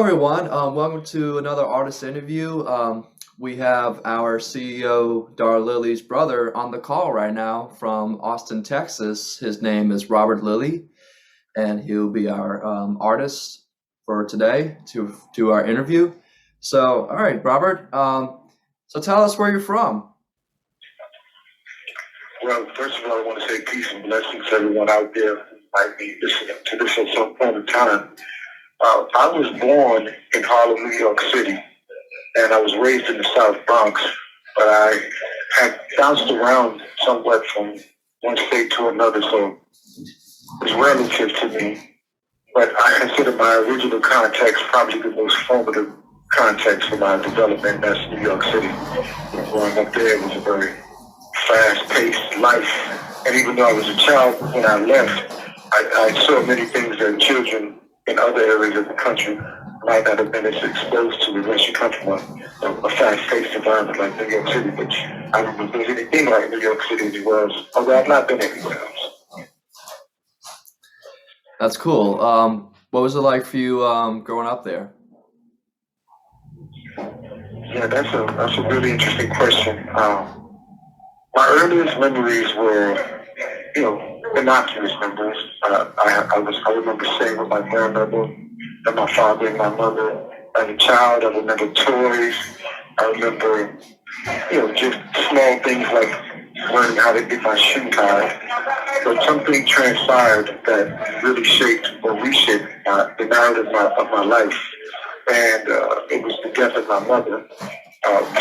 everyone. Welcome to another artist interview. We have our CEO, Robert Lilly's brother, on the call right now from Austin, Texas. His name is Robert Lilly, and he'll be our artist for today to our interview. So, all right, Robert. So tell us where you're from. Well, first of all, I want to say peace and blessings to everyone out there who might be listening to this at some point in time. I was born in Harlem, New York City, and I was raised in the South Bronx, but I had bounced around somewhat from one state to another, so it's relative to me. But I consider my original context probably the most formative context for my development, and that's New York City. Growing up there was a very fast-paced life, and even though I was a child when I left, I saw many things that children in other areas of the country might not have been as exposed to unless you come from a fast-paced environment like New York City, which I don't think there's anything like New York City anywhere else, although I've not been anywhere else. That's cool. What was it like for you growing up there? Yeah, that's a really interesting question. My earliest memories were, innocuous memories. I remember staying with my grandmother and my father and my mother. As a child, I remember toys. I remember, just small things like learning how to get my shoe tied. But something transpired that really shaped or reshaped the narrative of my life. And it was the death of my mother.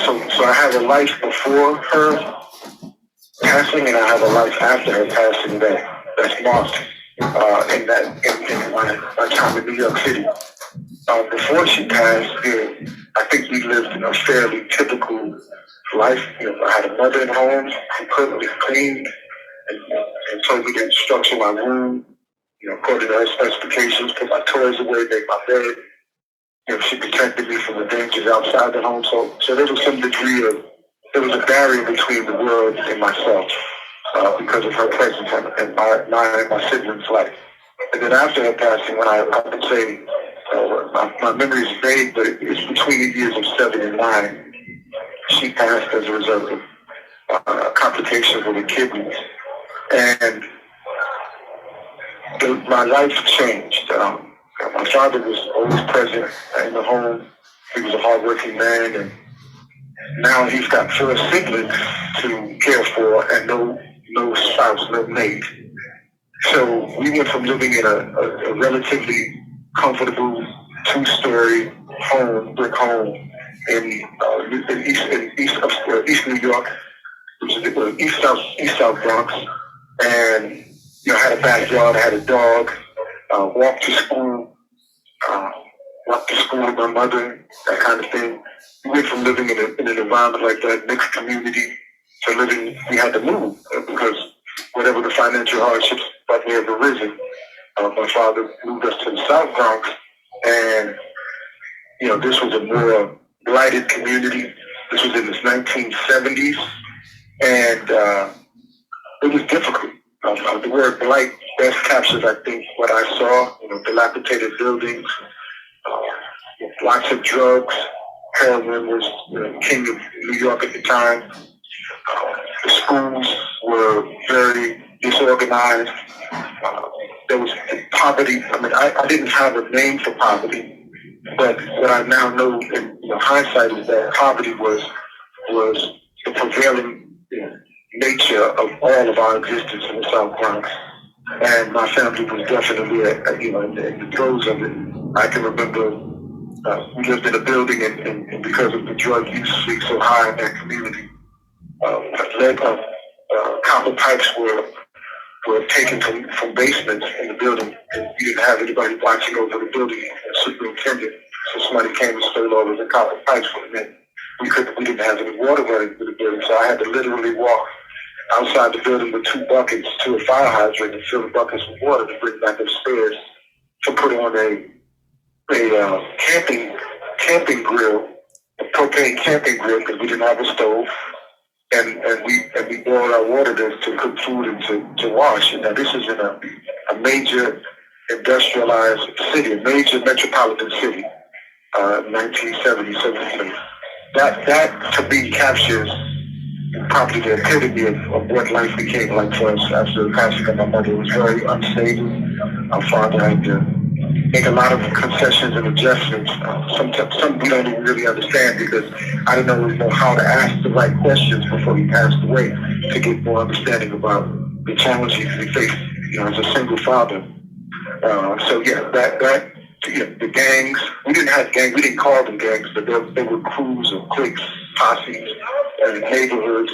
So I had a life before her passing, and I have a life after her passing that's marked in my time in New York City. Before she passed, I think we lived in a fairly typical life. I had a mother at home who cooked and cleaned and told me to structure my room, according to her specifications, put my toys away, make my bed. She protected me from the dangers outside the home. So there was some degree of, there was a barrier between the world and myself because of her presence and my siblings' life. And then after her passing, when I would say, my memory is vague, but it's between the years of 7 and 9. She passed as a result of complications with her kidneys. And my life changed. My father was always present in the home. He was a hardworking man, and now he's got 4 siblings to care for and no spouse, no mate. So we went from living in a relatively comfortable 2-story home, brick home in East New York, which is the East South Bronx, and I had a backyard, I had a dog, walked to school with my mother, that kind of thing. We went from living in an environment like that, mixed community, to living, we had to move because whatever the financial hardships that may have arisen, my father moved us to the South Bronx, and this was a more blighted community. This was in the 1970s, and it was difficult. The word blight best captures, I think, what I saw. Dilapidated buildings, lots of drugs. Heroin was king of New York at the time. The schools were very disorganized. There was poverty. I mean, I didn't have a name for poverty, but what I now know in hindsight is that poverty was the prevailing nature of all of our existence in the South Bronx. And my family was definitely, in the throes of it. I can remember we lived in a building, and because of the drug use being so high in that community, copper pipes were taken from basements in the building, and we didn't have anybody watching over the building, a superintendent. So somebody came and stole all of the copper pipes from it. We didn't have any water running through the building, so I had to literally walk outside the building with 2 buckets to a fire hydrant and fill the buckets with water to bring back upstairs to put on a camping grill, a propane camping grill, because we didn't have a stove, and we boiled our water to cook food and to wash. And now this is in a major industrialized city, a major metropolitan city. 1970. So that to me captures probably the epitome of what life became like for us after the passing of my mother. It was very unstable. Our father had to make a lot of concessions and adjustments. Some we don't even really understand because I didn't always know how to ask the right questions before he passed away to get more understanding about the challenges he faced, as a single father. So yeah, that the gangs. We didn't have gangs. We didn't call them gangs, but they were crews or cliques, posses, neighborhoods.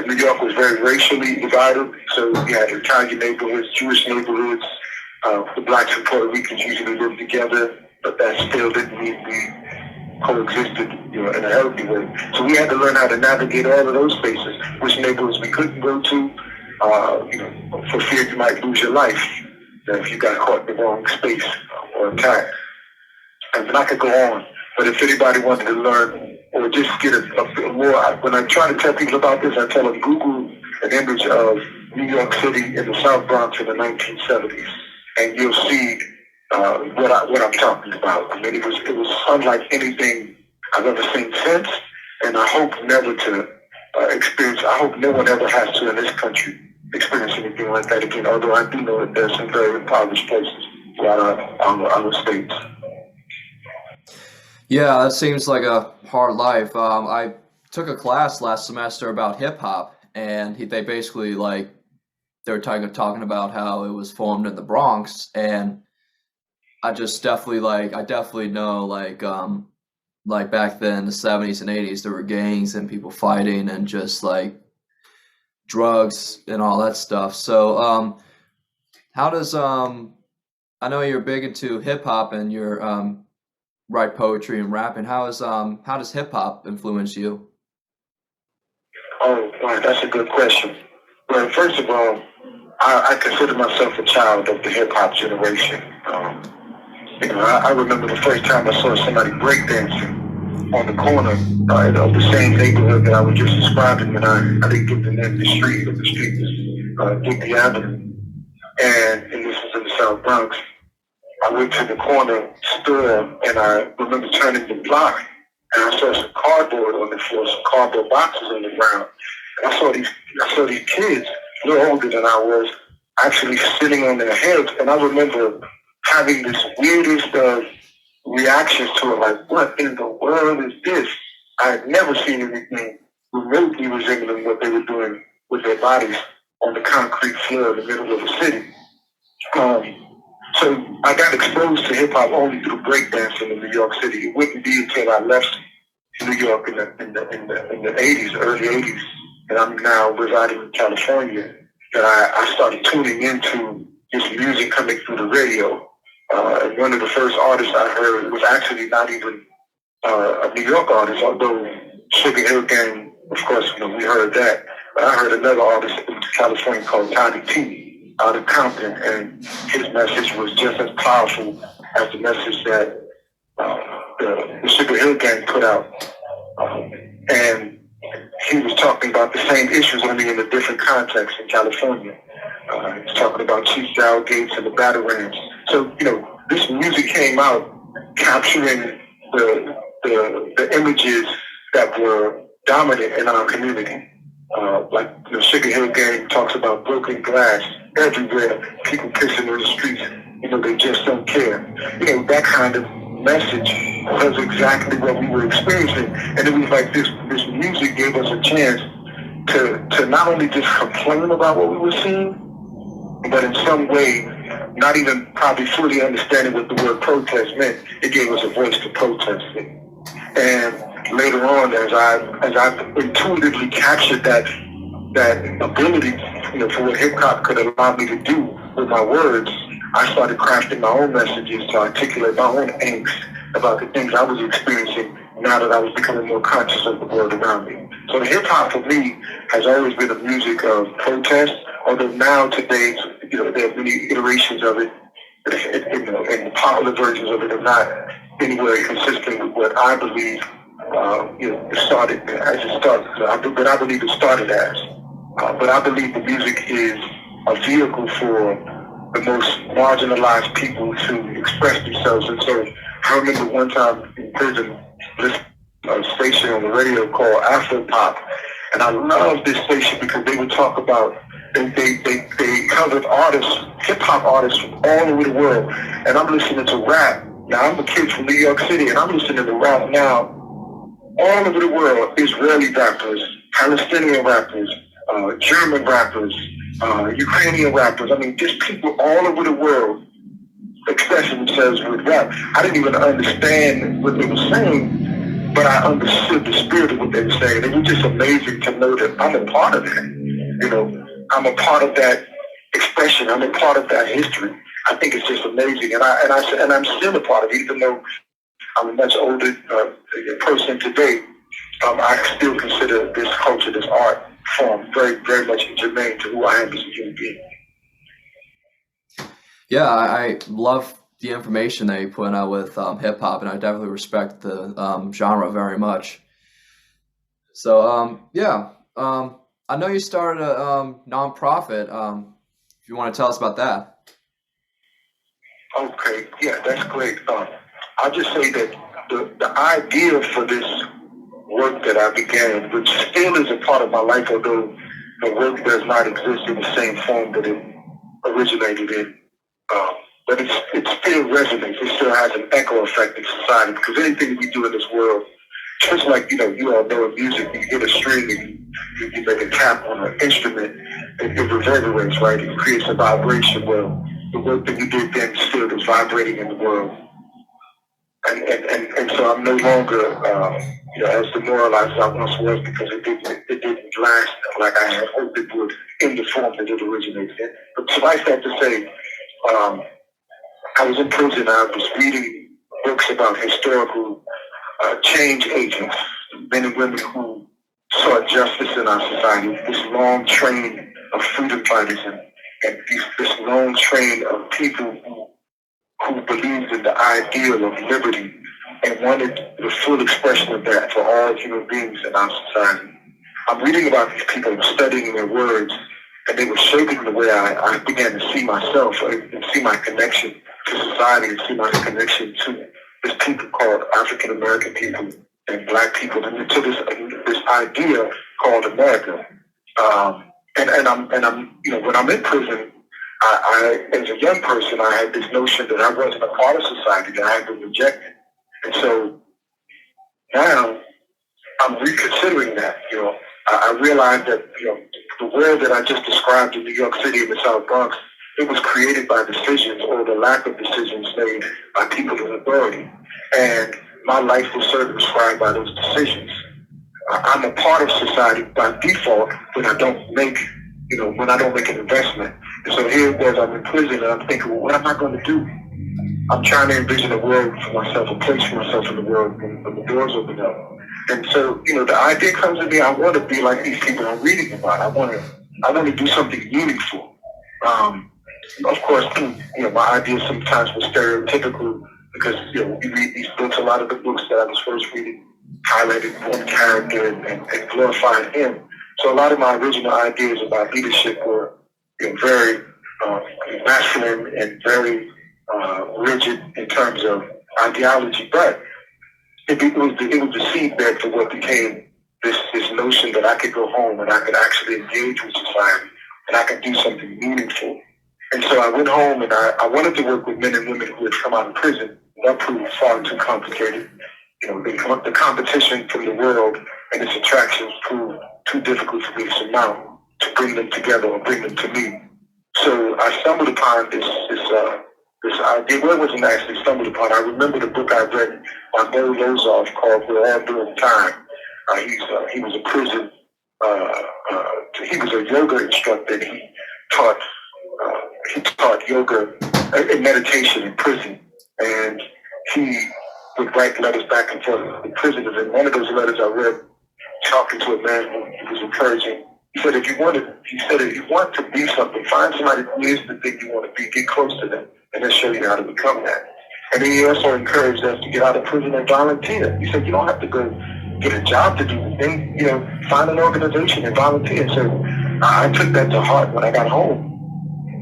New York was very racially divided, so we had Italian neighborhoods, Jewish neighborhoods. The blacks and Puerto Ricans usually lived together, but that still didn't mean we coexisted, in a healthy way. So we had to learn how to navigate all of those spaces, which neighborhoods we couldn't go to, for fear you might lose your life if you got caught in the wrong space or attacked. And I could go on, but if anybody wanted to learn or just get a more, when I try to tell people about this, I tell them Google an image of New York City in the South Bronx in the 1970s, and you'll see what I'm talking about. I mean, it was unlike anything I've ever seen since, and I hope never to experience. I hope no one ever has to in this country experience anything like that again. Although I do know that there's some very impoverished places throughout our states. Yeah, that seems like a hard life. I took a class last semester about hip hop, and they basically they were talking about how it was formed in the Bronx, and I just definitely I definitely know back then the 70s and 80s there were gangs and people fighting and just drugs and all that stuff. So how does I know you're big into hip hop and you're write poetry and rapping. How does hip hop influence you? Oh, wow, that's a good question. Well, first of all, I consider myself a child of the hip hop generation. I remember the first time I saw somebody breakdancing on the corner of the same neighborhood that I was just describing, and I didn't get the name of the street, but the street was Digby Avenue, and this was in the South Bronx. I went to the corner store, and I remember turning the block, and I saw some cardboard on the floor, some cardboard boxes on the ground. And I saw these kids, a little older than I was, actually sitting on their heads. And I remember having this weirdest of reactions to it, like, what in the world is this? I had never seen anything remotely resembling what they were doing with their bodies on the concrete floor in the middle of the city. So I got exposed to hip hop only through breakdancing in New York City. It wouldn't be until I left New York in the 80s, early 80s, and I'm now residing in California, that I started tuning into this music coming through the radio. And one of the first artists I heard was actually not even a New York artist, although Sugar Hill Gang, of course, we heard that. But I heard another artist in California called Tiny T out of Compton, and his message was just as powerful as the message that the Sugar Hill Gang put out. And he was talking about the same issues, only in a different context in California. He was talking about Chief Dow Gates and the Batarams. So, this music came out capturing the images that were dominant in our community. Like the Sugar Hill Gang talks about broken glass everywhere, people pissing in the streets, they just don't care. That kind of message was exactly what we were experiencing. And it was like this music gave us a chance to not only just complain about what we were seeing, but in some way, not even probably fully understanding what the word protest meant, it gave us a voice to protest it. And later on, as I intuitively captured that ability, for what hip hop could allow me to do with my words, I started crafting my own messages to articulate my own angst about the things I was experiencing now that I was becoming more conscious of the world around me. So hip hop for me has always been a music of protest, although now today, there are many iterations of it, and the popular versions of it are not anywhere consistent with what I believe, it started as it started, but I believe it started as. But I believe the music is a vehicle for the most marginalized people to express themselves. And so I remember one time in prison, listening to a station on the radio called Afro Pop, and I loved this station because they would talk about they covered artists, hip hop artists from all over the world, and I'm listening to rap. Now I'm a kid from New York City, and I'm listening to rap now all over the world. Israeli rappers, Palestinian rappers, German rappers, Ukrainian rappers. I mean, just people all over the world expressing themselves with rap. I didn't even understand what they were saying, but I understood the spirit of what they were saying. It was just amazing to know that I'm a part of that. You know, I'm a part of that expression. I'm a part of that history. I think it's just amazing, and I'm still a part of it, even though I'm a much older person today. I still consider this culture, this art form, very, very much germane to who I am as a human being. Yeah, I love the information that you put out with hip hop, and I definitely respect the genre very much. So, I know you started a nonprofit. If you want to tell us about that. Okay, yeah, that's great. I'll just say that the idea for this work that I began, which still is a part of my life, although the work does not exist in the same form that it originated in, but it still resonates. It still has an echo effect in society, because anything we do in this world, just like, you all know in music, you hit a string and you make a tap on an instrument, it reverberates, right? It creates a vibration. Well, the work that we did then still is vibrating in the world. And so I'm no longer, as demoralized as I once was, because it didn't last like I had hoped it would in the form that it originated in. But suffice that to say, I was in prison. I was reading books about historical change agents, men and women who sought justice in our society, this long train of freedom fighters and this long train of people who believed in the ideal of liberty and wanted the full expression of that for all human beings in our society. I'm reading about these people and studying their words, and they were shaping the way I began to see myself and see my connection to society and see my connection to this people called African American people and Black people, and to this idea called America. And I'm when I'm in prison, I as a young person, I had this notion that I wasn't a part of society, that I had been rejected, and so now I'm reconsidering that. I realized that the world that I just described in New York City and the South Bronx, it was created by decisions or the lack of decisions made by people in authority. And my life was circumscribed by those decisions. I'm a part of society by default when I don't make, an investment. And so here it was, I'm in prison and I'm thinking, well, what am I going to do? I'm trying to envision a world for myself, a place for myself in the world when the doors open up. And so, the idea comes to me, I want to be like these people I'm reading about. I want to do something meaningful. Of course, my ideas sometimes were stereotypical because, we read these books, a lot of the books that I was first reading highlighted one character and glorified him. So a lot of my original ideas about leadership were, very masculine and very rigid in terms of ideology, but it was the seedbed for what became this notion that I could go home and I could actually engage with society and I could do something meaningful. And so I went home and I wanted to work with men and women who had come out of prison. That proved far too complicated. The competition from the world and its attractions proved too difficult for me to surmount, to bring them together or bring them to me. So I stumbled upon this idea. Well, it wasn't actually stumbled upon. I remember the book I read by Bo Lozov called We're All Doing Time. He was a prison, he was a yoga instructor, and he taught yoga and meditation in prison. And he would write letters back and forth to prisoners. And one of those letters I read, talking to a man who was encouraging, he said, if you want to be something, find somebody who is the thing you want to be, get close to them, and they'll show you how to become that. And then he also encouraged us to get out of prison and volunteer. He said, you don't have to go get a job to do the thing, find an organization and volunteer. So I took that to heart when I got home.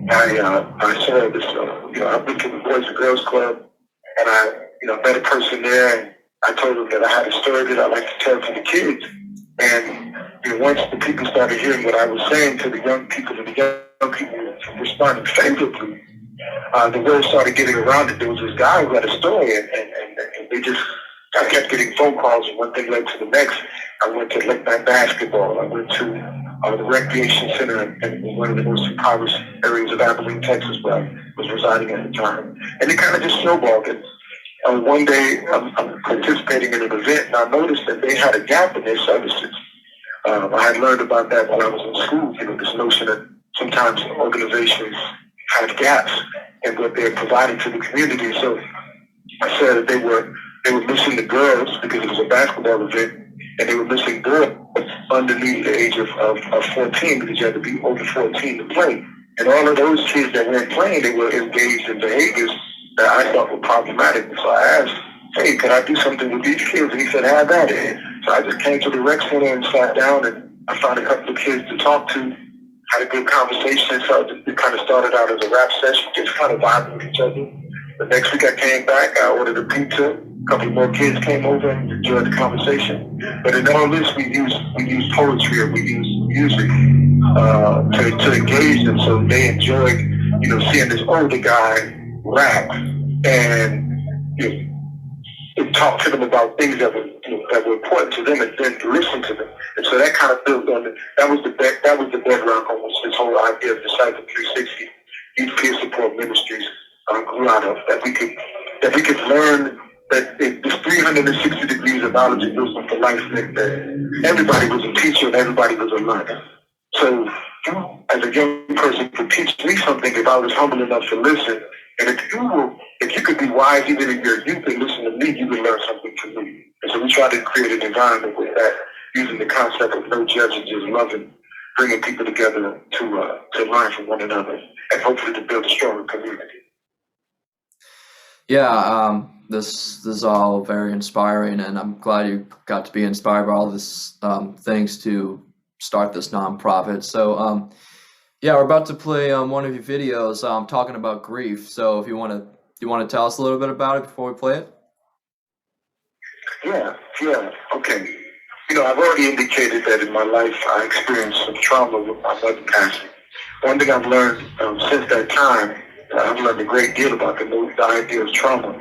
I saw this, I went to the Boys and Girls Club, and I met a person there, and I told them that I had a story that I'd like to tell to the kids. And once the people started hearing what I was saying to the young people, and the young people responded favorably, the word started getting around that there was this guy who had a story, and I kept getting phone calls, and one thing led to the next. I went to late night basketball. I went to the recreation center in one of the most impoverished areas of Abilene, Texas, where I was residing at the time. And it kind of just snowballed. And one day, I'm participating in an event, and I noticed that they had a gap in their services. I had learned about that while I was in school, this notion that sometimes organizations have gaps in what they're providing to the community. So I said that they were missing the girls because it was a basketball event, and they were missing girls underneath the age of 14 because you had to be over 14 to play. And all of those kids that weren't playing, they were engaged in behaviors that I thought were problematic. So I asked, hey, could I do something with these kids? And he said, have at it. So I just came to the rec center and sat down, and I found a couple of kids to talk to, had a good conversation. So it kind of started out as a rap session, just kind of vibing with each other. The next week I came back, I ordered a pizza. A couple more kids came over and enjoyed the conversation. But in all this, we use poetry, or we use music to engage them, so they enjoyed, seeing this older guy rap and talk to them about things that were important to them, and then listen to them. And so that kind of built on it. That was the bedrock on which this whole idea of Disciple 360 Youth Peer Support Ministries grew out of. That we could learn that this 360 degrees of knowledge and wisdom for life, that everybody was a teacher and everybody was a learner. So you, as a young person, could teach me something if I was humble enough to listen. And if you could be wise even in your youth and listen to me, you would learn something from me. And so we try to create an environment with that, using the concept of no judging, just loving, bringing people together to learn from one another, and hopefully to build a stronger community. Yeah, this is all very inspiring, and I'm glad you got to be inspired by all this things to start this nonprofit. So yeah, we're about to play one of your videos talking about grief. So if you want to tell us a little bit about it before we play it? Yeah, okay. I've already indicated that in my life I experienced some trauma with my mother passing. One thing I've learned since that time, I've learned a great deal about the idea of trauma.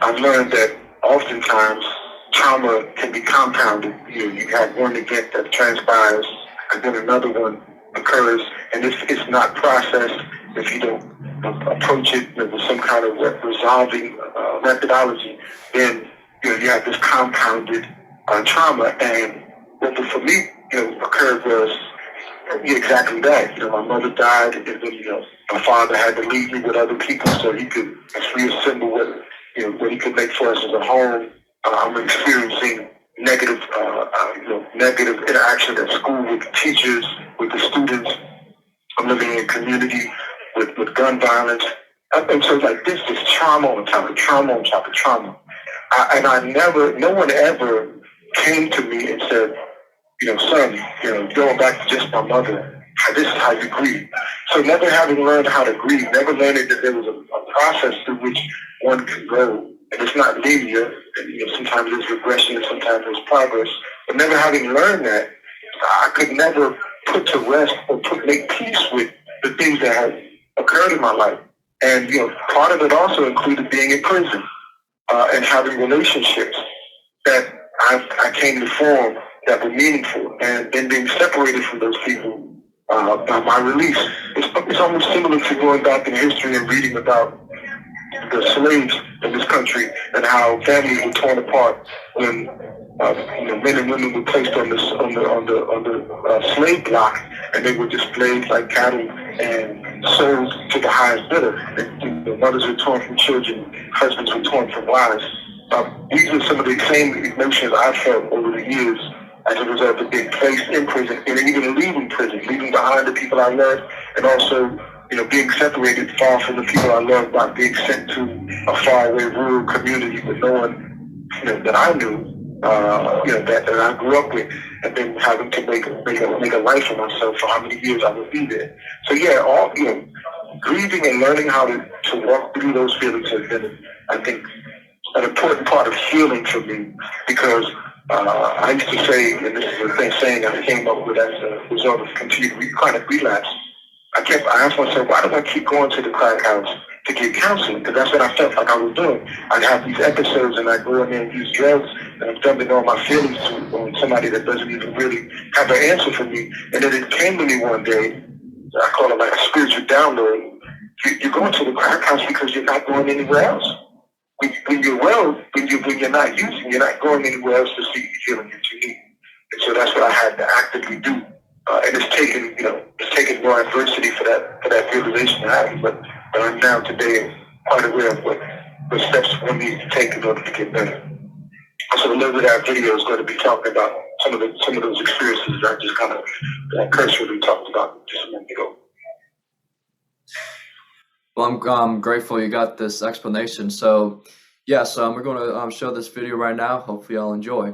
I've learned that oftentimes trauma can be compounded. You have one event that transpires, and then another one occurs, and if it's not processed, if you don't approach it with some kind of resolving methodology, then you have this compounded trauma. And what for me occurred was exactly that. My mother died, and then my father had to leave me with other people so he could reassemble what he could make for us as a home. I'm experiencing negative interaction at school with the teachers, with the students. I'm living in a community with gun violence. And so this is trauma on top of trauma on top of trauma. No one ever came to me and said, son, going back to just my mother, this is how you grieve. So never having learned how to grieve, never learning that there was a process through which one could go, and it's not linear, and sometimes there's regression and sometimes there's progress, but never having learned that, I could never put to rest or make peace with the things that had occurred in my life. And part of it also included being in prison and having relationships that I came to form that were meaningful, and then being separated from those people by my release. It's almost similar to going back in history and reading about the slaves in this country and how families were torn apart when men and women were placed on the slave block, and they were displayed like cattle and sold to the highest bidder. And, mothers were torn from children, husbands were torn from wives. These are some of the same emotions I've felt over the years as a result of being placed in prison, and even leaving prison, leaving behind the people I loved, and also, being separated far from the people I loved by being sent to a faraway rural community with no one, that I knew, that I grew up with, and then having to make a life for myself for how many years I would be there. So yeah, grieving and learning how to walk through those feelings has been, I think, an important part of healing for me because I used to say, and this is the saying I came up with as a result of continued chronic relapse. I asked myself, why do I keep going to the crack house to get counseling? Because that's what I felt like I was doing. I'd have these episodes and I'd go in there and use drugs and I'm dumping all my feelings on somebody that doesn't even really have an answer for me. And then it came to me one day, I call it like a spiritual download. You're going to the crack house because you're not going anywhere else. When you're well, when you're not using, you're not going anywhere else to seek the healing that you need. And so that's what I had to actively do. And it's taken more adversity for that realization to happen. But I'm now today quite aware of what steps one needs to take in order to get better. So a little bit of that video is going to be talking about some of those experiences that I just kind of cursorily talked about just a minute ago. Well, I'm grateful you got this explanation. So, yes, we're going to show this video right now. Hopefully, y'all enjoy.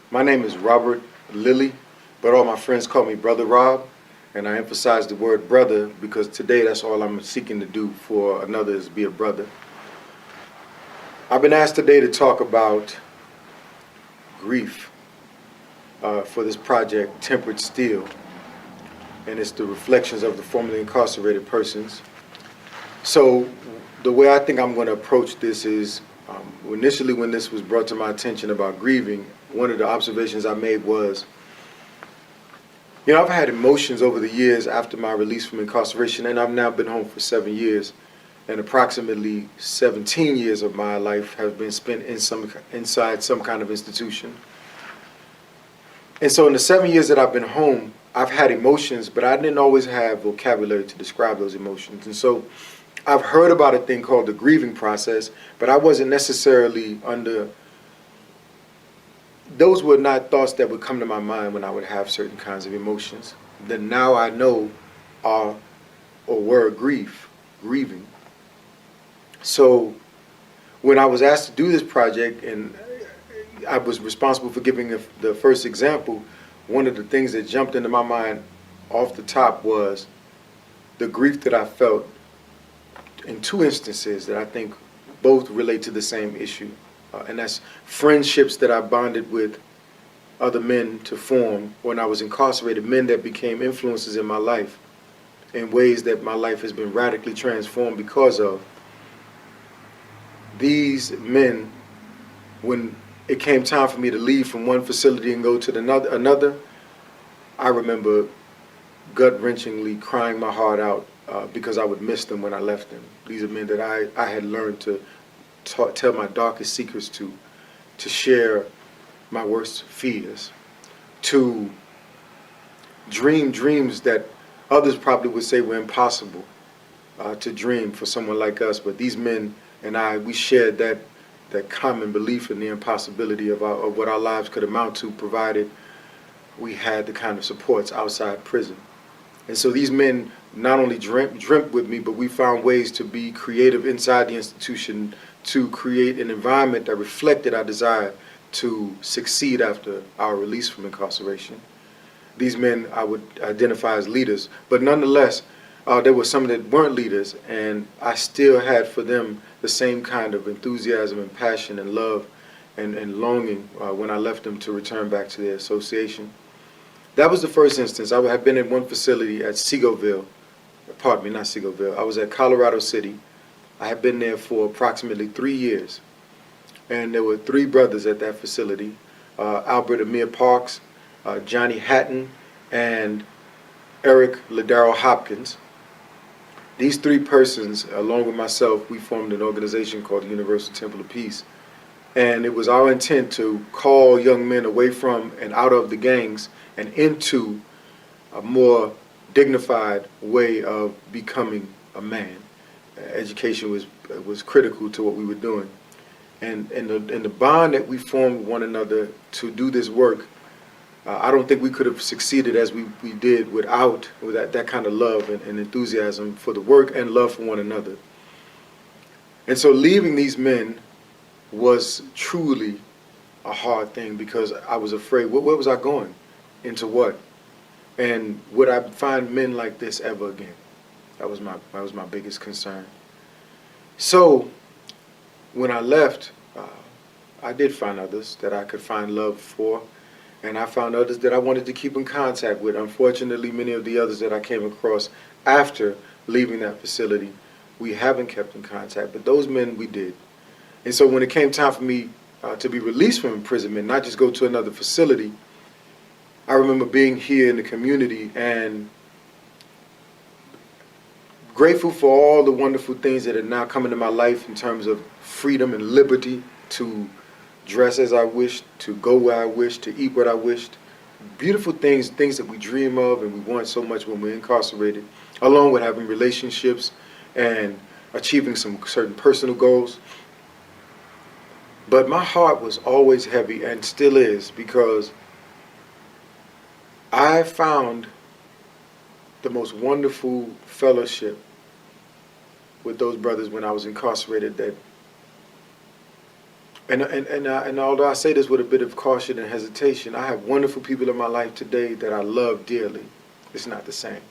My name is Robert Lilly, but all my friends call me Brother Rob, and I emphasize the word brother because today that's all I'm seeking to do for another is be a brother. I've been asked today to talk about grief for this project, Tempered Steel, and it's the reflections of the formerly incarcerated persons. So the way I think I'm going to approach this is, initially when this was brought to my attention about grieving, one of the observations I made was, I've had emotions over the years after my release from incarceration, and I've now been home for 7 years, and approximately 17 years of my life have been spent inside some kind of institution. And so in the 7 years that I've been home, I've had emotions, but I didn't always have vocabulary to describe those emotions. And so I've heard about a thing called the grieving process, but I wasn't necessarily those were not thoughts that would come to my mind when I would have certain kinds of emotions that now I know are or were grieving. So when I was asked to do this project and I was responsible for giving the first example, one of the things that jumped into my mind off the top was the grief that I felt in two instances that I think both relate to the same issue. And that's friendships that I bonded with other men to form when I was incarcerated, men that became influences in my life in ways that my life has been radically transformed because of. These men, when it came time for me to leave from one facility and go to another, I remember gut-wrenchingly crying my heart out because I would miss them when I left them. These are men that I had learned to tell my darkest secrets to share my worst fears, to dream dreams that others probably would say were impossible to dream for someone like us. But these men and we shared that common belief in the impossibility of what our lives could amount to, provided we had the kind of supports outside prison. And so these men not only dreamt with me, but we found ways to be creative inside the institution to create an environment that reflected our desire to succeed after our release from incarceration. These men I would identify as leaders, but nonetheless, there were some that weren't leaders, and I still had for them the same kind of enthusiasm and passion and love and longing when I left them to return back to their association. That was the first instance. I had been in one facility at Seagoville, pardon me, not Seagoville. I was at Colorado City. I had been there for approximately 3 years. And there were 3 brothers at that facility, Albert Amir Parks, Johnny Hatton, and Eric Ladaro Hopkins. These 3 persons, along with myself, we formed an organization called the Universal Temple of Peace. And it was our intent to call young men away from and out of the gangs and into a more dignified way of becoming a man. Education was critical to what we were doing. And the bond that we formed with one another to do this work, I don't think we could have succeeded as we did with that kind of love and enthusiasm for the work and love for one another. And so leaving these men was truly a hard thing because I was afraid, where was I going? Into what? And would I find men like this ever again? That was my biggest concern. So when I left, I did find others that I could find love for, and I found others that I wanted to keep in contact with. Unfortunately, many of the others that I came across after leaving that facility, we haven't kept in contact, but those men we did. And so when it came time for me to be released from imprisonment, not just go to another facility, I remember being here in the community and grateful for all the wonderful things that are now coming to my life in terms of freedom and liberty to dress as I wished, to go where I wished, to eat what I wished. Beautiful things, things that we dream of and we want so much when we're incarcerated, along with having relationships and achieving some certain personal goals. But my heart was always heavy and still is, because I found the most wonderful fellowship with those brothers when I was incarcerated. That and although I say this with a bit of caution and hesitation, I have wonderful people in my life today that I love dearly. It's not the same.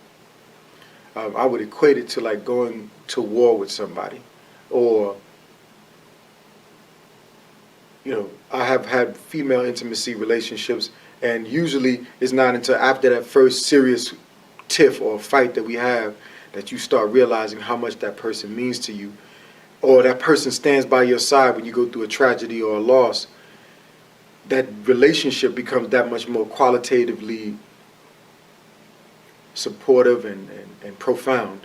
I would equate it to like going to war with somebody, or I have had female intimacy relationships, and usually it's not until after that first serious tiff or fight that we have that you start realizing how much that person means to you, or that person stands by your side when you go through a tragedy or a loss. That relationship becomes that much more qualitatively supportive and profound.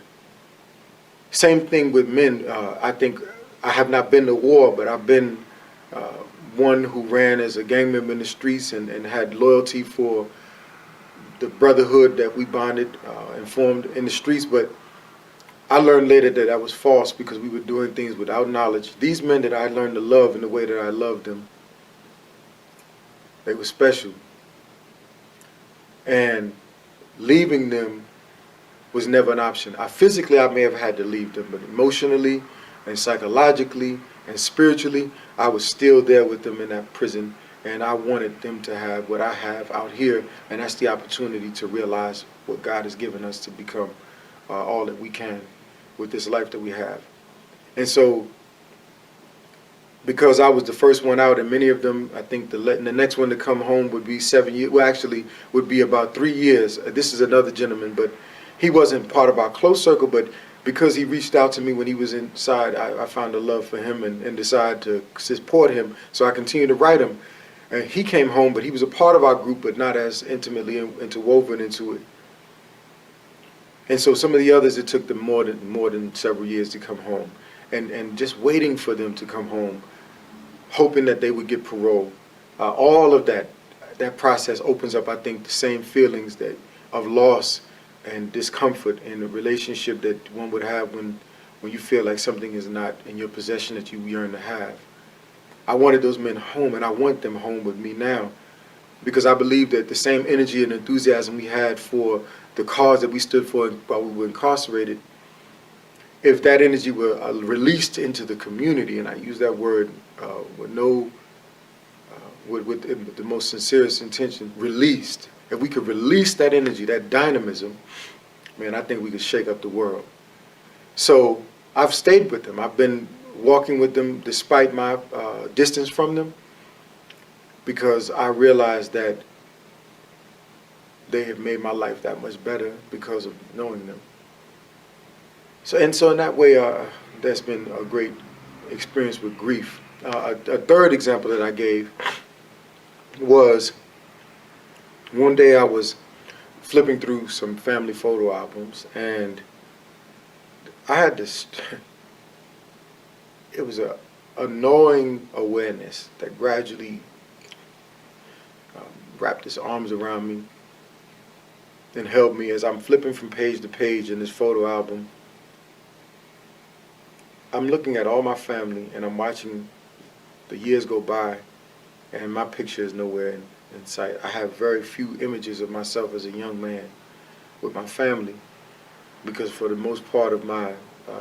Same thing with men. I think I have not been to war, but I've been one who ran as a gang member in the streets and had loyalty for the brotherhood that we bonded and formed in the streets. But I learned later that that was false, because we were doing things without knowledge. These men that I learned to love in the way that I loved them, they were special. And leaving them was never an option. Physically, I may have had to leave them, but emotionally and psychologically and spiritually, I was still there with them in that prison, and I wanted them to have what I have out here, and that's the opportunity to realize what God has given us to become all that we can with this life that we have. And so, because I was the first one out, and many of them, I think the next one to come home would be 7 years, well actually would be about 3 years. This is another gentleman, but he wasn't part of our close circle, but because he reached out to me when he was inside, I found a love for him and decided to support him, so I continued to write him. And he came home, but he was a part of our group, but not as intimately interwoven into it. And so some of the others, it took them more than several years to come home. And just waiting for them to come home, hoping that they would get parole. All of that process opens up, I think, the same feelings of loss and discomfort in the relationship that one would have when you feel like something is not in your possession that you yearn to have. I wanted those men home, and I want them home with me now, because I believe that the same energy and enthusiasm we had for the cause that we stood for while we were incarcerated, if that energy were released into the community, and I use that word with the most sincerest intention, released. If we could release that energy, that dynamism, man, I think we could shake up the world. So I've stayed with them. I've been walking with them despite my distance from them, because I realized that they have made my life that much better because of knowing them. So in that way, that's been a great experience with grief. A third example that I gave was one day I was flipping through some family photo albums, and I had this, it was a annoying awareness that gradually wrapped its arms around me and held me as I'm flipping from page to page in this photo album. I'm looking at all my family, and I'm watching the years go by, and my picture is nowhere in sight. I have very few images of myself as a young man with my family, because for the most part of my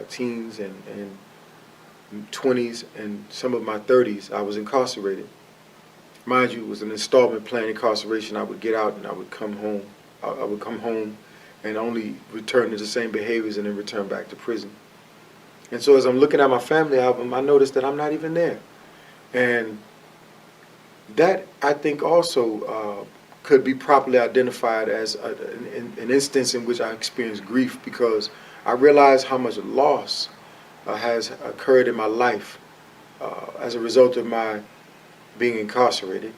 teens and 20s and some of my 30s, I was incarcerated. Mind you, it was an installment plan incarceration. I would get out and I would come home. I would come home and only return to the same behaviors and then return back to prison. And so as I'm looking at my family album, I noticed that I'm not even there. And that, I think, also could be properly identified as an instance in which I experienced grief, because I realized how much loss has occurred in my life as a result of my being incarcerated.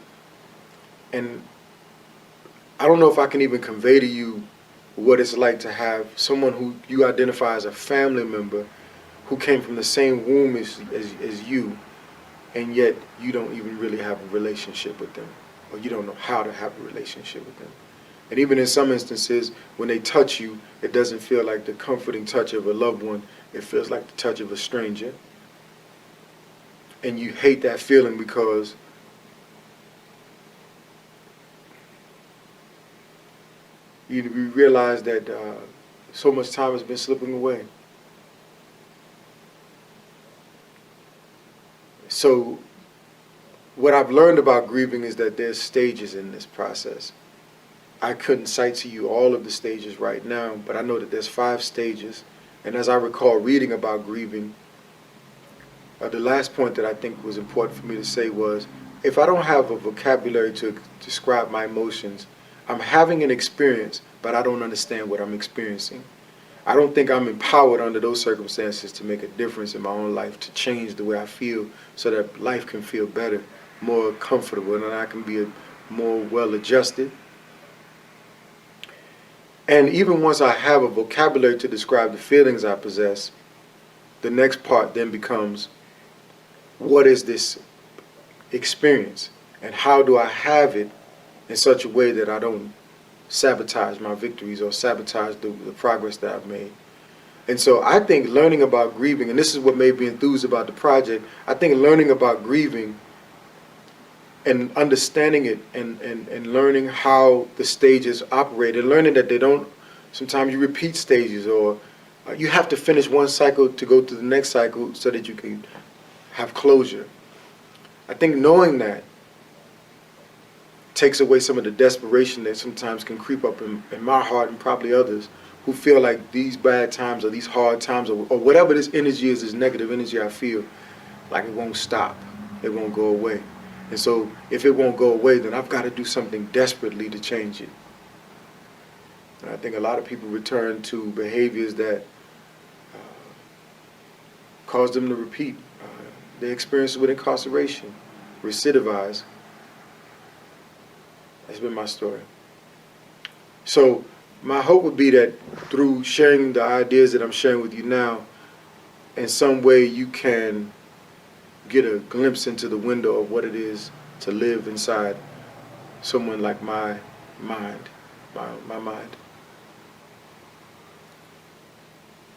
And I don't know if I can even convey to you what it's like to have someone who you identify as a family member who came from the same womb as you, and yet you don't even really have a relationship with them, or you don't know how to have a relationship with them. And even in some instances, when they touch you, it doesn't feel like the comforting touch of a loved one. It feels like the touch of a stranger. And you hate that feeling because you realize that so much time has been slipping away. So what I've learned about grieving is that there's stages in this process. I couldn't cite to you all of the stages right now, but I know that there's 5 stages. And as I recall reading about grieving, the last point that I think was important for me to say was, if I don't have a vocabulary to describe my emotions, I'm having an experience, but I don't understand what I'm experiencing. I don't think I'm empowered under those circumstances to make a difference in my own life, to change the way I feel so that life can feel better, more comfortable, and I can be more well-adjusted. And even once I have a vocabulary to describe the feelings I possess, the next part then becomes, what is this experience? And how do I have it in such a way that I don't sabotage my victories or sabotage the progress that I've made? And so I think learning about grieving, and this is what made me enthused about the project, I think learning about grieving and understanding it and learning how the stages operate, and learning that they don't, sometimes you repeat stages, or you have to finish one cycle to go to the next cycle so that you can have closure. I think knowing that takes away some of the desperation that sometimes can creep up in my heart, and probably others, who feel like these bad times or these hard times or whatever this energy is, this negative energy I feel, like it won't stop, it won't go away. And so if it won't go away, then I've got to do something desperately to change it. And I think a lot of people return to behaviors that cause them to repeat their experiences with incarceration, recidivize. That's been my story. So my hope would be that through sharing the ideas that I'm sharing with you now, in some way you can get a glimpse into the window of what it is to live inside someone like my mind.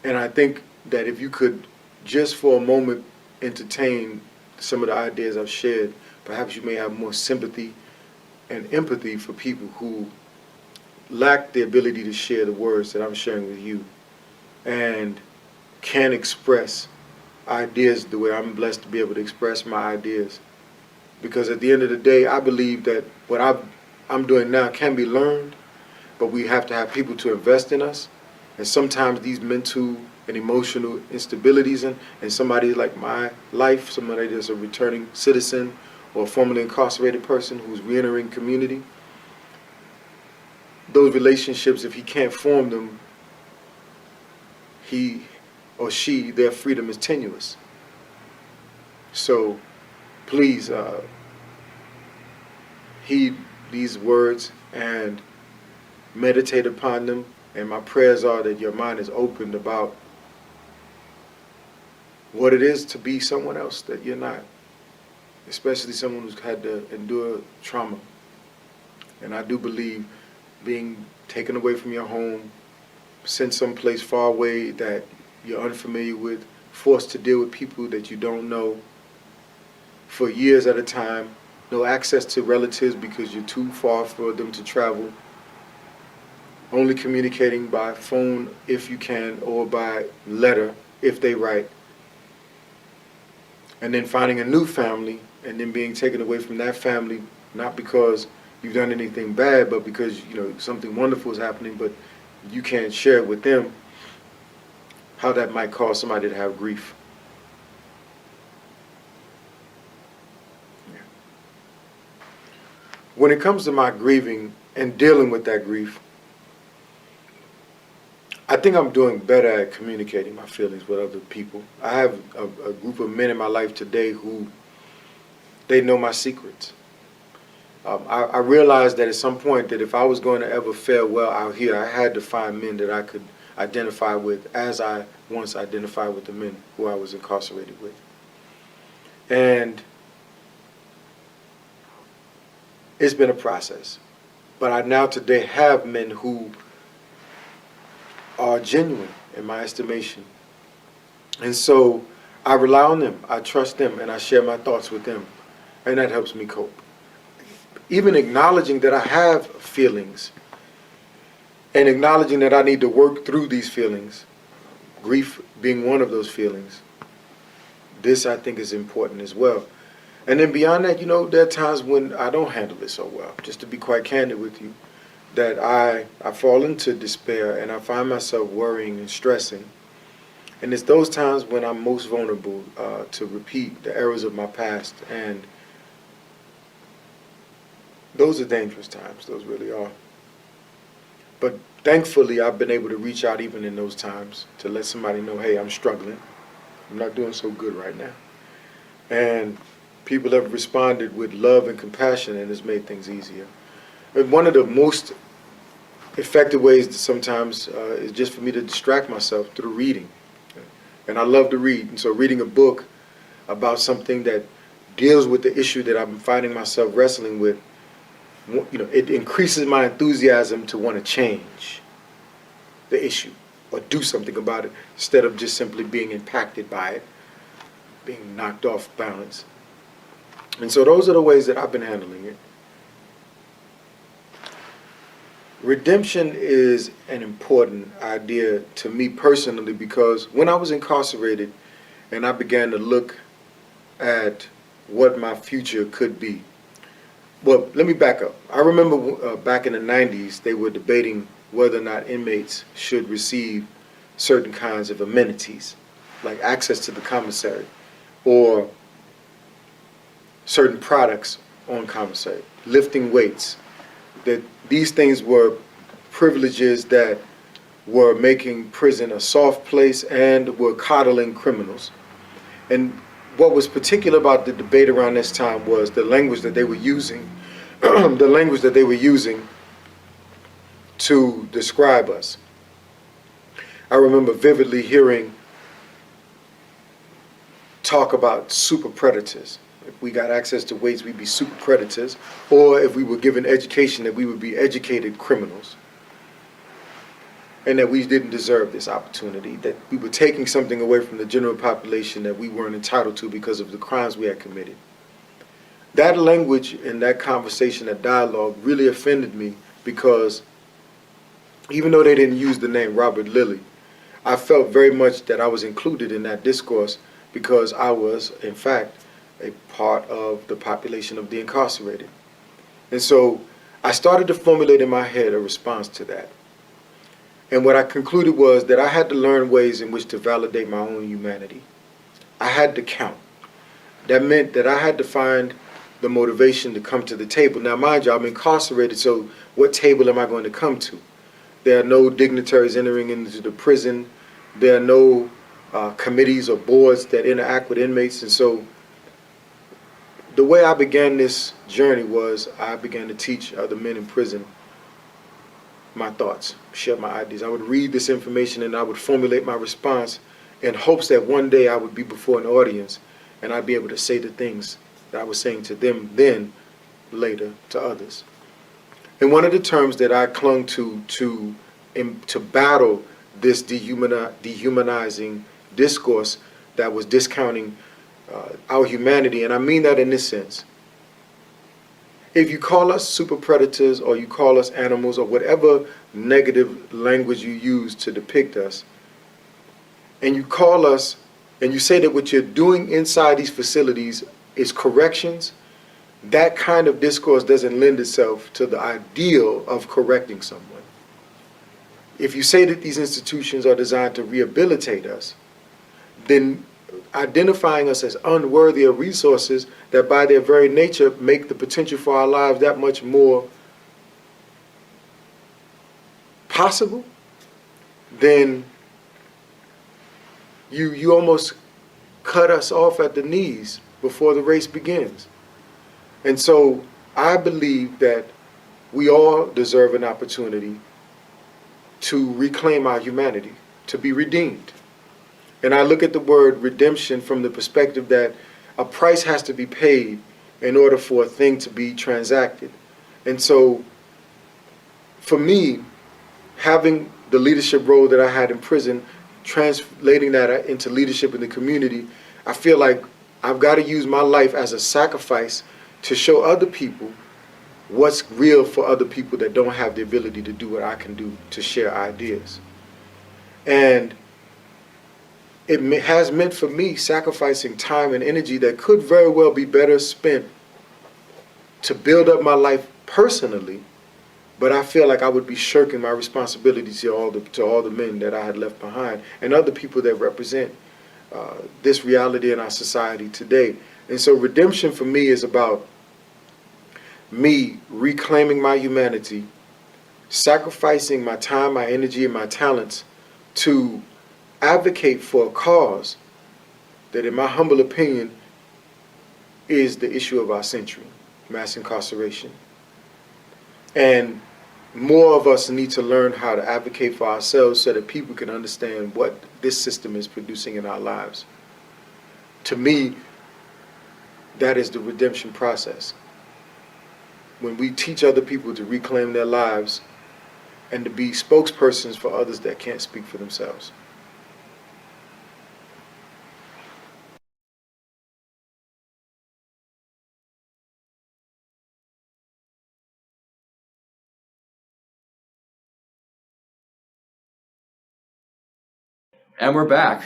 And I think that if you could just for a moment entertain some of the ideas I've shared, perhaps you may have more sympathy and empathy for people who lack the ability to share the words that I'm sharing with you, and can express ideas the way I'm blessed to be able to express my ideas. Because at the end of the day, I believe that what I'm doing now can be learned, but we have to have people to invest in us. And sometimes these mental and emotional instabilities, and somebody like my life, somebody that's a returning citizen or a formerly incarcerated person who's reentering community, those relationships, if he can't form them, he or she, their freedom is tenuous. So please heed these words and meditate upon them. And my prayers are that your mind is opened about what it is to be someone else that you're not, especially someone who's had to endure trauma. And I do believe being taken away from your home, sent someplace far away that you're unfamiliar with, forced to deal with people that you don't know for years at a time, no access to relatives because you're too far for them to travel, only communicating by phone if you can, or by letter if they write, and then finding a new family and then being taken away from that family, not because you've done anything bad, but because something wonderful is happening, but you can't share it with them, how that might cause somebody to have grief. When it comes to my grieving and dealing with that grief, I think I'm doing better at communicating my feelings with other people. I have a group of men in my life today who, they know my secrets. I realized that at some point that if I was going to ever fare well out here, I had to find men that I could identify with as I once identified with the men who I was incarcerated with. And it's been a process. But I now today have men who are genuine in my estimation. And so I rely on them, I trust them, and I share my thoughts with them. And that helps me cope. Even acknowledging that I have feelings and acknowledging that I need to work through these feelings, grief being one of those feelings, this I think is important as well. And then beyond that, there are times when I don't handle it so well, just to be quite candid with you, that I fall into despair and I find myself worrying and stressing. And it's those times when I'm most vulnerable to repeat the errors of my past. And those are dangerous times, those really are. But thankfully, I've been able to reach out even in those times to let somebody know, hey, I'm struggling. I'm not doing so good right now. And people have responded with love and compassion, and it's made things easier. And one of the most effective ways sometimes is just for me to distract myself through reading. And I love to read. And so reading a book about something that deals with the issue that I'm finding myself wrestling with, it increases my enthusiasm to want to change the issue or do something about it instead of just simply being impacted by it, being knocked off balance. And so those are the ways that I've been handling it. Redemption is an important idea to me personally because when I was incarcerated and I began to look at what my future could be. Well, let me back up. I remember back in the 90s, they were debating whether or not inmates should receive certain kinds of amenities, like access to the commissary or certain products on commissary, lifting weights. That these things were privileges that were making prison a soft place and were coddling criminals. And what was particular about the debate around this time was the language that they were using, the language that they were using to describe us. I remember vividly hearing talk about super predators. If we got access to weights, we'd be super predators. Or if we were given education, that we would be educated criminals. And that we didn't deserve this opportunity, that we were taking something away from the general population that we weren't entitled to because of the crimes we had committed. That language and that conversation, that dialogue really offended me because even though they didn't use the name Robert Lilly, I felt very much that I was included in that discourse because I was, in fact, a part of the population of the incarcerated. And so I started to formulate in my head a response to that. And what I concluded was that I had to learn ways in which to validate my own humanity. I had to count. That meant that I had to find the motivation to come to the table. Now, mind you, I'm incarcerated, so what table am I going to come to? There are no dignitaries entering into the prison. There are no committees or boards that interact with inmates. And so the way I began this journey was I began to teach other men in prison my thoughts, share my ideas. I would read this information and I would formulate my response in hopes that one day I would be before an audience and I'd be able to say the things that I was saying to them then, later, to others. And one of the terms that I clung to battle this dehumanizing discourse that was discounting our humanity, and I mean that in this sense. If you call us super predators or you call us animals or whatever negative language you use to depict us, and you call us and you say that what you're doing inside these facilities is corrections, that kind of discourse doesn't lend itself to the ideal of correcting someone. if you say that these institutions are designed to rehabilitate us, then identifying us as unworthy of resources that by their very nature make the potential for our lives that much more possible, then you almost cut us off at the knees before the race begins. And so I believe that we all deserve an opportunity to reclaim our humanity, to be redeemed. And I look at the word redemption from the perspective that a price has to be paid in order for a thing to be transacted. And so for me, having the leadership role that I had in prison, translating that into leadership in the community, I feel like I've got to use my life as a sacrifice to show other people what's real for other people that don't have the ability to do what I can do, to share ideas. And it has meant for me sacrificing time and energy that could very well be better spent to build up my life personally, but I feel like I would be shirking my responsibility to all the men that I had left behind and other people that represent this reality in our society today. And so redemption for me is about me reclaiming my humanity, sacrificing my time, my energy, and my talents to advocate for a cause that, in my humble opinion, is the issue of our century, mass incarceration. And more of us need to learn how to advocate for ourselves so that people can understand what this system is producing in our lives. To me, that is the redemption process. When we teach other people to reclaim their lives and to be spokespersons for others that can't speak for themselves. And we're back.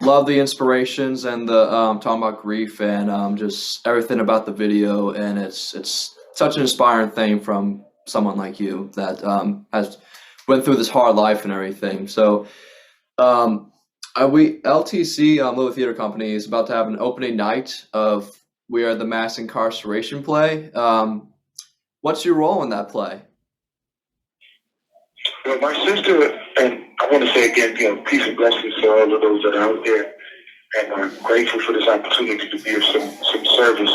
Love the inspirations and the talking about grief and just everything about the video, and it's such an inspiring thing from someone like you that has went through this hard life and everything. So LTC Little Theater Company is about to have an opening night of We Are the Mass Incarceration play. What's your role in that play? Well, my sister, and I want to say again, peace and blessings to all of those that are out there. And I'm grateful for this opportunity to be of some service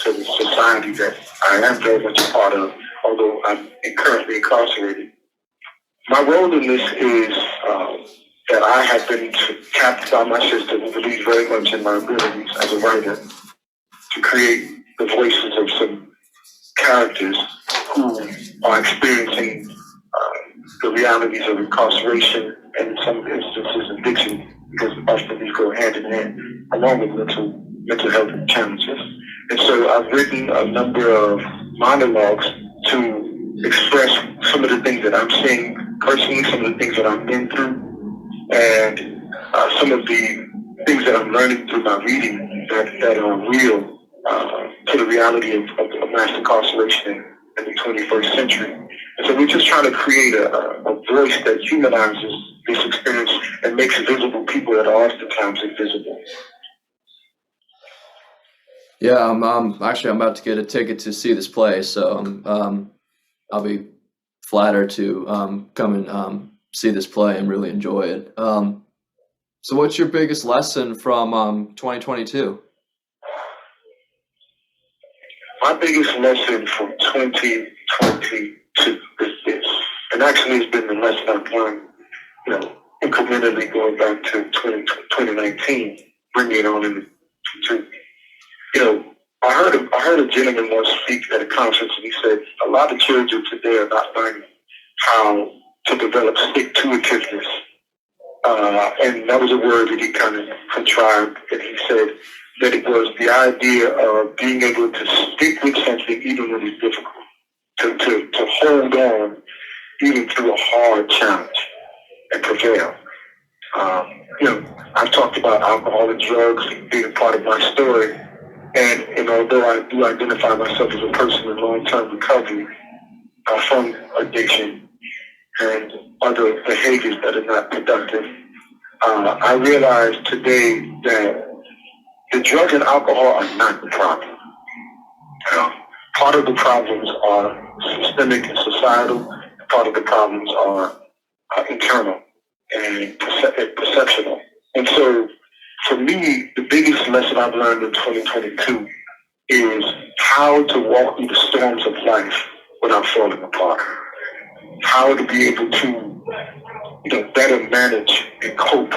to the society that I am very much a part of, although I'm currently incarcerated. My role in this is that I have been tapped by my sister, who believes very much in my abilities as a writer, to create the voices of some characters who are experiencing the realities of incarceration and in some instances addiction, because often these go hand in hand, along with mental health challenges. And so I've written a number of monologues to express some of the things that I'm seeing personally, some of the things that I've been through, and some of the things that I'm learning through my reading that are real to the reality of mass incarceration in the 21st century. And so we're just trying to create a voice that humanizes this experience and makes visible people that are oftentimes invisible. Yeah, I'm about to get a ticket to see this play, so I'll be flattered to come and see this play and really enjoy it. So what's your biggest lesson from 2022? My biggest lesson from 2022 is this, and actually it's been the lesson I've learned, incrementally going back to 2019, bringing it on into 22. I heard a gentleman once speak at a conference, and he said a lot of children today are not learning how to develop stick-to-itiveness. And that was a word that he kind of contrived, and he said that it was the idea of being able to stick with something even when it's difficult, to hold on even through a hard challenge and prevail. I've talked about alcohol and drugs being a part of my story, and although I do identify myself as a person in long-term recovery from addiction, and other behaviors that are not productive. I realize today that the drugs and alcohol are not the problem. Part of the problems are systemic and societal. Part of the problems are internal and perceptional. And so, for me, the biggest lesson I've learned in 2022 is how to walk through the storms of life without falling apart. How to be able to, better manage and cope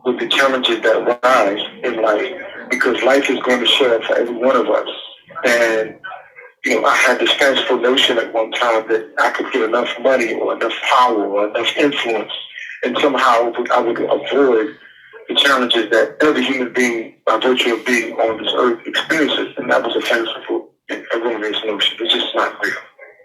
with the challenges that arise in life, because life is going to show up for every one of us. And I had this fanciful notion at one time that I could get enough money or enough power or enough influence, and somehow I would avoid the challenges that every human being, by virtue of being on this earth, experiences. And that was a fanciful and erroneous notion. It's just not real,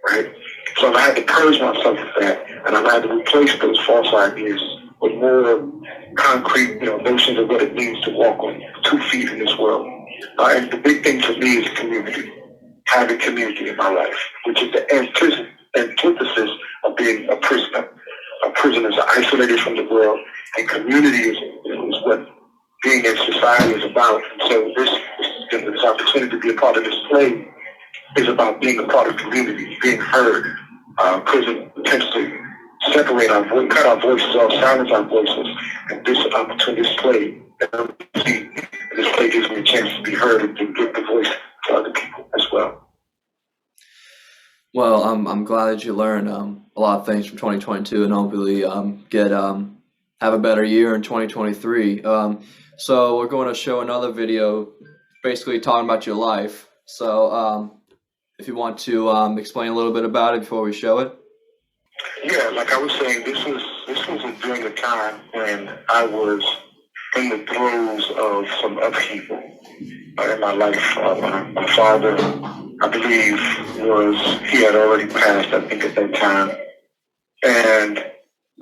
right? So I had to purge myself of that, and I had to replace those false ideas with more concrete, notions of what it means to walk on 2 feet in this world. And the big thing for me is community. Having community in my life, which is the antithesis of being a prisoner. A prisoner is isolated from the world, and community is what being in society is about. And so this opportunity to be a part of this play is about being a part of community, being heard. Prison tends to separate our voice, cut our voices off, silence our voices, and this opportunity, this play, this play gives me a chance to be heard and to give the voice to other people as well. Well, I'm glad that you learned a lot of things from 2022, and hopefully have a better year in 2023. So we're going to show another video, basically talking about your life. So if you want to explain a little bit about it before we show it. Yeah, like I was saying, this was during a time when I was in the throes of some upheaval in my life. My father, I believe, he had already passed, I think, at that time. And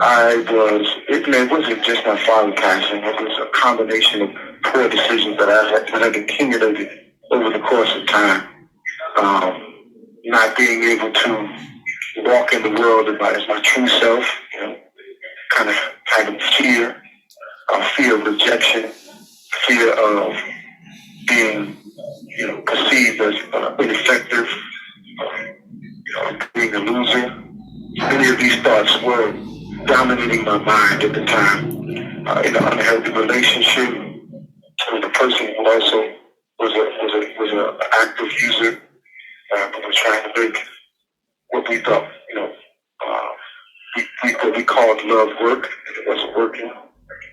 it wasn't just my father passing, it was a combination of poor decisions that I had accumulated over the course of time. Not being able to walk in the world as my true self, kind of having fear of rejection, fear of being, perceived as ineffective, being a loser. Many of these thoughts were dominating my mind at the time. In an unhealthy relationship with a person who also was an active user, who was trying to make what we thought, what we called love work, and it wasn't working.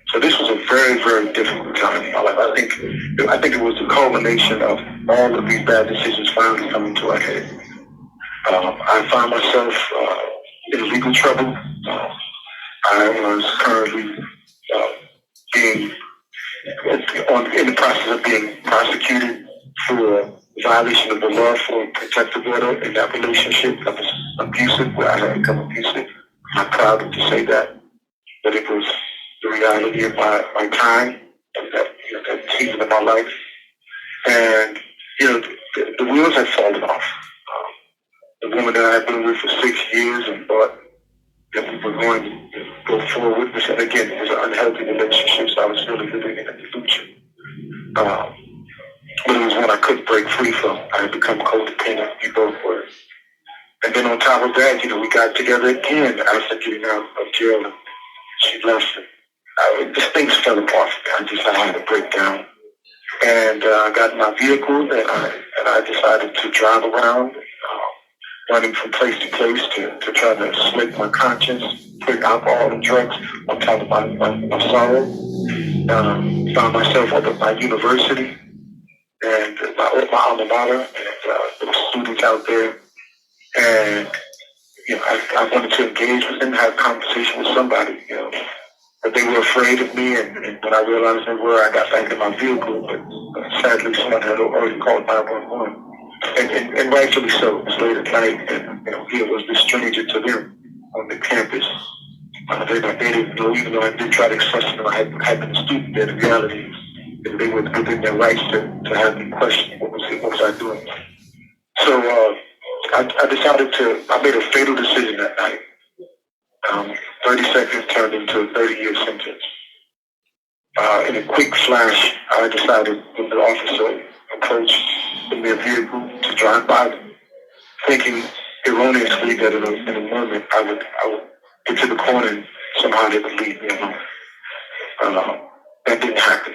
So this was a very, very difficult time in my life. I think it was the culmination of all of these bad decisions finally coming to a head. I found myself in legal trouble. I was currently in the process of being prosecuted for violation of the law for protective order in that relationship that was abusive, where I had become abusive. I'm proud to say that, but it was the reality of my time and that season of my life. And, the wheels had fallen off. The woman that I had been with for 6 years and thought that we were going to go forward with, and again, it was an unhealthy relationship, so I was really living in a delusion. But it was one I couldn't break free from. I had become codependent, we both were. And then on top of that, we got together again after getting out of jail, and she left. Just things fell apart for me. I had a breakdown. And I got in my vehicle, and I decided to drive around, running from place to place to try to slake my conscience, put alcohol and drugs on top of my sorrow. Found myself up at my university and my alma mater, and there were students out there. And, I wanted to engage with them, have a conversation with somebody, but they were afraid of me, and when I realized they were, I got back in my vehicle, but sadly someone had already called 911. And rightfully so. It was late at night, and here was this stranger to them on the campus. They didn't know, even though I did try to express to them I had been a student there. The reality is they were within their rights to have me question what was I doing. So I made a fatal decision that night. Um, 30 seconds turned into a 30-year sentence. In a quick flash, I decided when the officer approached in their vehicle to drive by them, thinking erroneously that in a moment I would get to the corner and somehow they would leave me alone. That didn't happen.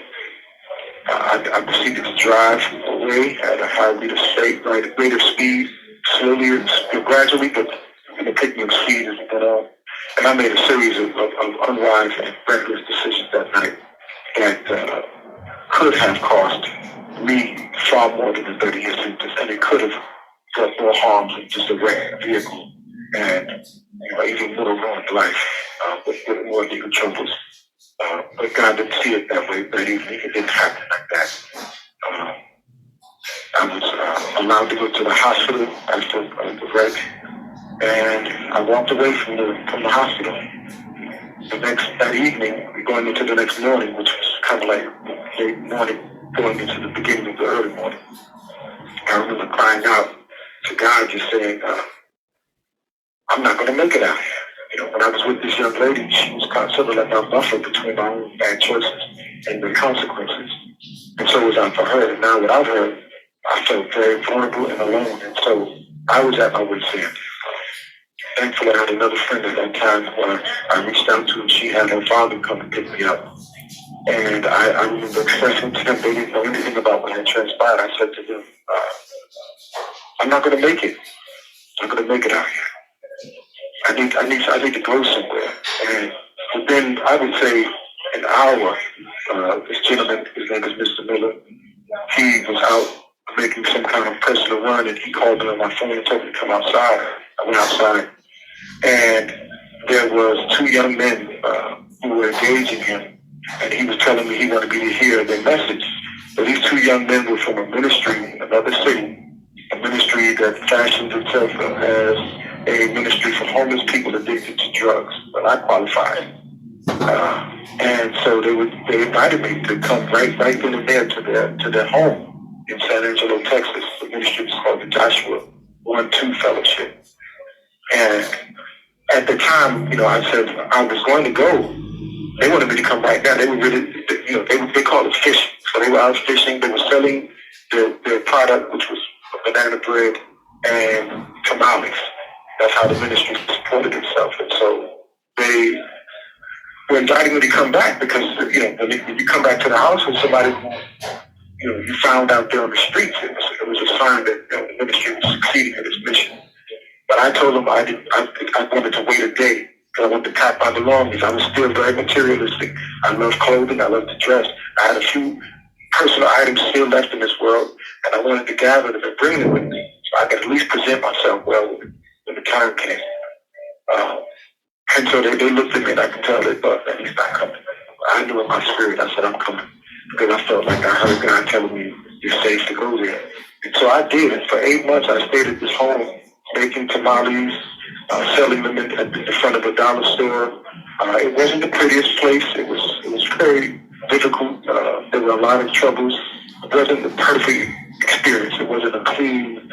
I proceeded to drive away at a high rate of speed, slowly, gradually, but in a picking of speed as it went on. And I made a series of unwise and reckless decisions that night that could have cost me far more than the 30-year sentence, and it could have done more harm than just a wrecked vehicle and even more ruined life with more legal troubles. But God didn't see it that way. That evening, it didn't happen like that. I was allowed to go to the hospital after the wreck, and I walked away from the hospital. That evening, going into the next morning, which was kind of like late morning, going into the beginning of the early morning, I remember crying out to God, just saying, I'm not going to make it out here. When I was with this young lady, she was sort of like my buffer between my own bad choices and the consequences. And so was I for her. And now without her, I felt very vulnerable and alone. And so I was at my wit's end. Thankfully, I had another friend at that time where I reached out to, and she had her father come and pick me up. And I remember expressing to them, they didn't know anything about what had transpired. I said to them, I'm not going to make it. I'm going to make it out here. I need to go somewhere. And within, I would say, an hour, this gentleman, his name is Mr. Miller, he was out making some kind of personal run, and he called me on my phone and told me to come outside. I went outside, and there was two young men who were engaging him, and he was telling me he wanted me to hear their message. But these two young men were from a ministry in another city, a ministry that fashions itself as a ministry for homeless people addicted to drugs. Well, I qualified. And so they invited me to come right then and there to their home in San Angelo, Texas. The ministry was called the Joshua 1-2 Fellowship. And at the time, I said I was going to go. They wanted me to come right now. They were really, they called it fishing. So they were out fishing. They were selling their product, which was banana bread and tamales. That's how the ministry supported itself. And so they were inviting me to come back because, when you come back to the house with somebody who, you found out there on the streets, it was a sign that the ministry was succeeding in its mission. But I told them I wanted to wait a day because I wanted to pack my belongings. I was still very materialistic. I love clothing. I love to dress. I had a few personal items still left in this world, and I wanted to gather them and bring them with me so I could at least present myself well when the time came. And so they looked at me, and I could tell they thought that he's not coming. I knew in my spirit, I said, I'm coming. Because I felt like I heard God telling me, you're safe to go there. And so I did. And for 8 months, I stayed at this home, making tamales, selling them at the front of a dollar store. It wasn't the prettiest place. It was very difficult. There were a lot of troubles. It wasn't the perfect experience. It wasn't a clean,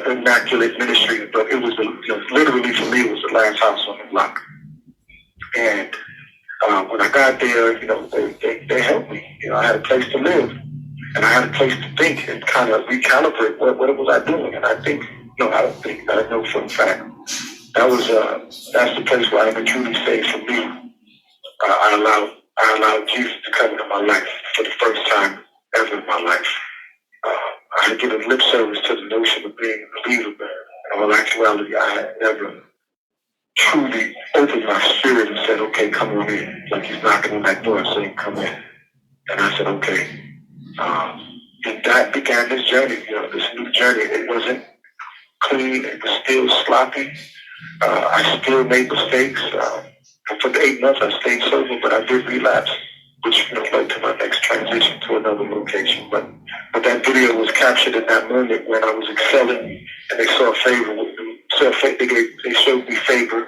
immaculate ministry, but it was literally for me, it was the last house on the block. And when I got there, they helped me. I had a place to live, and I had a place to think and kind of recalibrate what was I doing. And I know for a fact that's the place where I can truly say for me, I allowed Jesus to come into my life for the first time ever in my life. I had given lip service to the notion of being a believer, but in all actuality, I had never truly opened my spirit and said, okay, come on in. Like he's knocking on that door saying, come in. And I said, okay. And that began this journey, this new journey. It wasn't clean. It was still sloppy. I still made mistakes. And for the 8 months, I stayed sober, but I did relapse, which led to my next transition to another location. But that video was captured in that moment when I was excelling, and they saw favor with me. They showed me favor.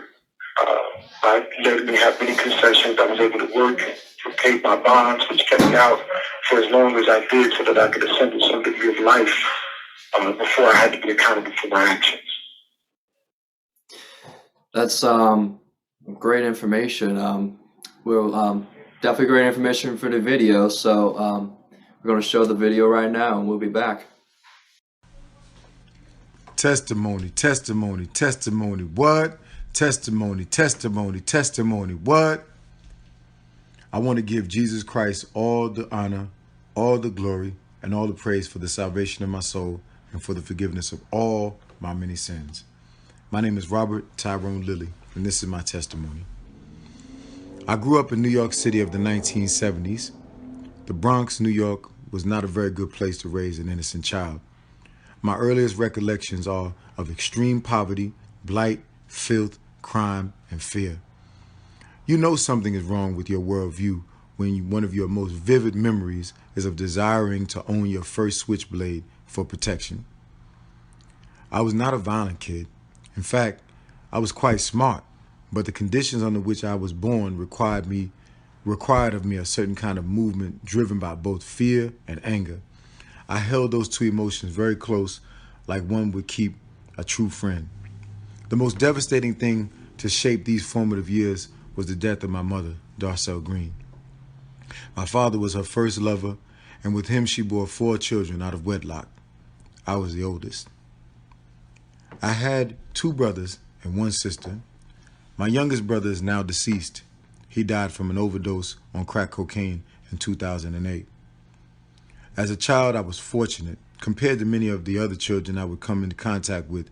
I let me have many concessions. I was able to work and pay my bonds, which kept me out for as long as I did so that I could assemble some degree of life before I had to be accountable for my actions. That's Great information. We'll definitely great information for the video. So we're going to show the video right now, and we'll be back. Testimony, testimony, testimony, what? Testimony, testimony, testimony, what? I want to give Jesus Christ all the honor, all the glory, and all the praise for the salvation of my soul and for the forgiveness of all my many sins. My name is Robert Tyrone Lilly, and this is my testimony. I grew up in New York City of the 1970s. The Bronx, New York, was not a very good place to raise an innocent child. My earliest recollections are of extreme poverty, blight, filth, crime, and fear. You know something is wrong with your worldview when one of your most vivid memories is of desiring to own your first switchblade for protection. I was not a violent kid. In fact, I was quite smart, but the conditions under which I was born required of me a certain kind of movement driven by both fear and anger. I held those two emotions very close, like one would keep a true friend. The most devastating thing to shape these formative years was the death of my mother, Darcel Green. My father was her first lover, and with him she bore 4 children out of wedlock. I was the oldest. I had 2 brothers and 1 sister. My youngest brother is now deceased. He died from an overdose on crack cocaine in 2008. As a child, I was fortunate compared to many of the other children I would come into contact with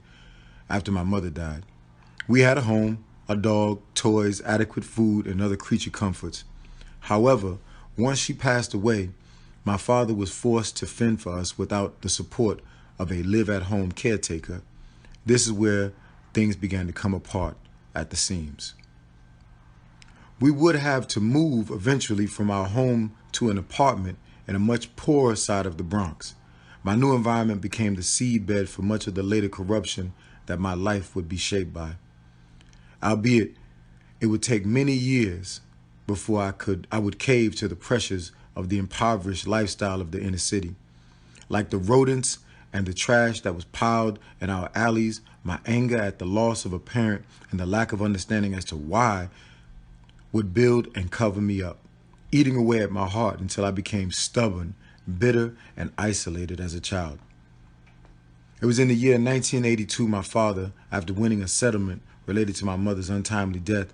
after my mother died. We had a home, a dog, toys, adequate food, and other creature comforts. However, once she passed away, my father was forced to fend for us without the support of a live-at-home caretaker. This is where things began to come apart at the seams. We would have to move eventually from our home to an apartment in a much poorer side of the Bronx. My new environment became the seedbed for much of the later corruption that my life would be shaped by. Albeit, it would take many years before I would cave to the pressures of the impoverished lifestyle of the inner city. Like the rodents and the trash that was piled in our alleys, my anger at the loss of a parent and the lack of understanding as to why would build and cover me up, eating away at my heart until I became stubborn, bitter, and isolated as a child. It was in the year 1982 my father, after winning a settlement related to my mother's untimely death,